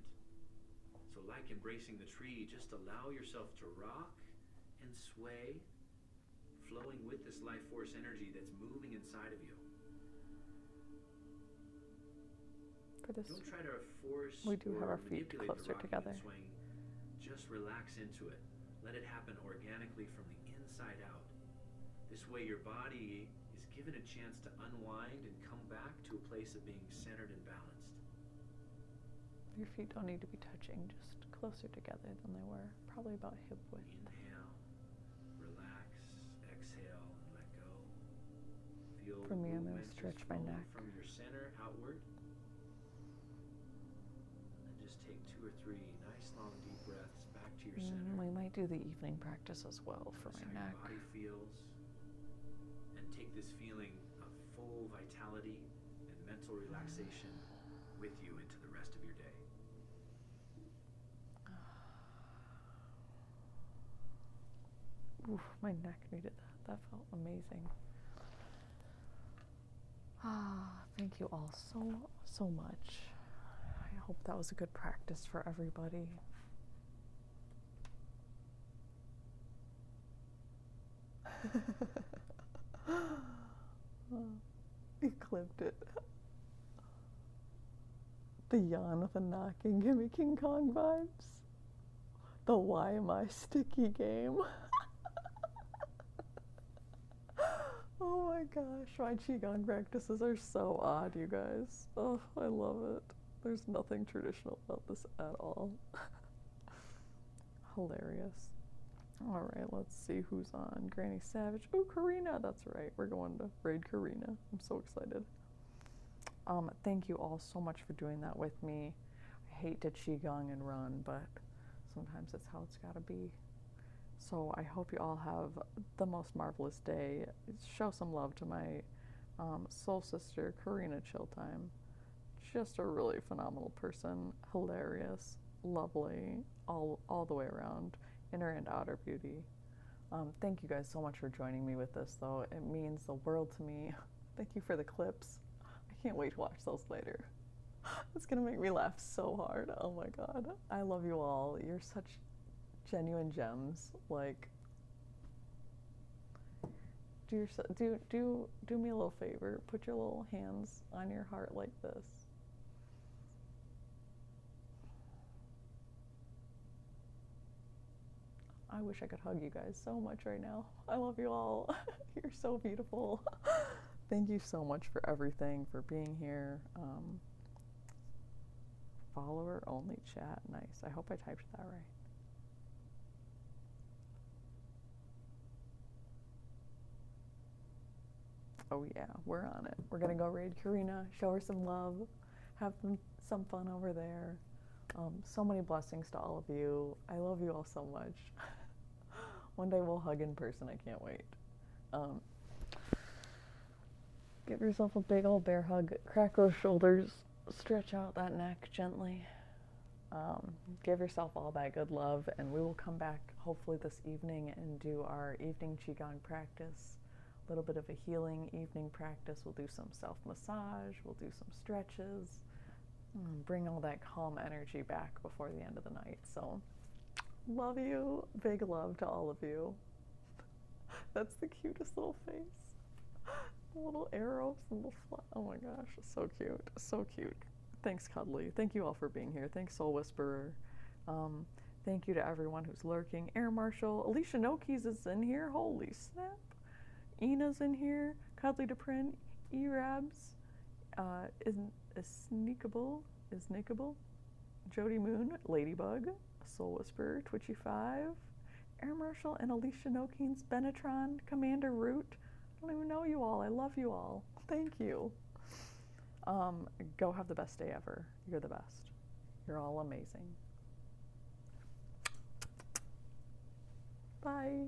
So like embracing the tree, just allow yourself to rock and sway, flowing with this life force energy that's moving inside of you. For this, Don't try to force we do have or our feet manipulate closer the rocking together. and swaying. Just relax into it. Let it happen organically from the inside out. This way your body is given a chance to unwind and come back to a place of being centered and balanced. Your feet don't need to be touching, just closer together than they were, probably about hip width. Inhale, relax, exhale, and let go. Feel For me, I'm movement gonna just stretch my flowing neck. from your center outward. And just take 2 or 3 nice long deep breaths back to your center. We might do the evening practice as well for Notice my how neck. your body feels, and take this feeling of full vitality and mental relaxation with you into the rest of your day. Oof, my neck needed that. That felt amazing. Thank you all so much. I hope that was a good practice for everybody. You clipped it. The yawn with the knocking, give me King Kong vibes. The why am I sticky game. Oh my gosh, my Qigong practices are so odd, you guys. Oh, I love it. There's nothing traditional about this at all. Hilarious. All right, let's see who's on. Granny Savage. Oh, Karina, that's right. We're going to raid Karina. I'm so excited. Thank you all so much for doing that with me. I hate to Qigong and run, but sometimes it's how it's gotta be. So I hope you all have the most marvelous day. Show some love to my soul sister, Karina Chilltime. Just a really phenomenal person, hilarious, lovely, all the way around, inner and outer beauty. Thank you guys so much for joining me with this, though. It means the world to me. Thank you for the clips. I can't wait to watch those later. It's gonna make me laugh so hard. Oh my god. I love you all. You're such genuine gems. Like, do me a little favor. Put your little hands on your heart like this. I wish I could hug you guys so much right now. I love you all. You're so beautiful. Thank you so much for everything, for being here. Follower only chat. Nice. I hope I typed that right. Oh yeah, we're on it. We're gonna go raid Karina, show her some love, have some fun over there. So many blessings to all of you. I love you all so much. One day we'll hug in person. I can't wait. Give yourself a big old bear hug. Crack those shoulders. Stretch out that neck gently. Give yourself all that good love, and we will come back hopefully this evening and do our evening Qigong practice. A little bit of a healing evening practice. We'll do some self-massage. We'll do some stretches. Bring all that calm energy back before the end of the night. So, love you. Big love to all of you. That's the cutest little face. The little arrows and the fly. Oh my gosh, so cute. So cute. Thanks, Cuddly. Thank you all for being here. Thanks, Soul Whisperer. Thank you to everyone who's lurking. Air Marshal. Alicia Nokis is in here. Holy snap. Ina's in here. Cuddly DePrin. E-Rabs. Is sneakable. Jody Moon. Ladybug. Soul Whisperer, Twitchy5, Air Marshal and Alicia Nokine's Benetron, Commander Root. I don't even know you all. I love you all. Thank you. Go have the best day ever. You're the best. You're all amazing. Bye.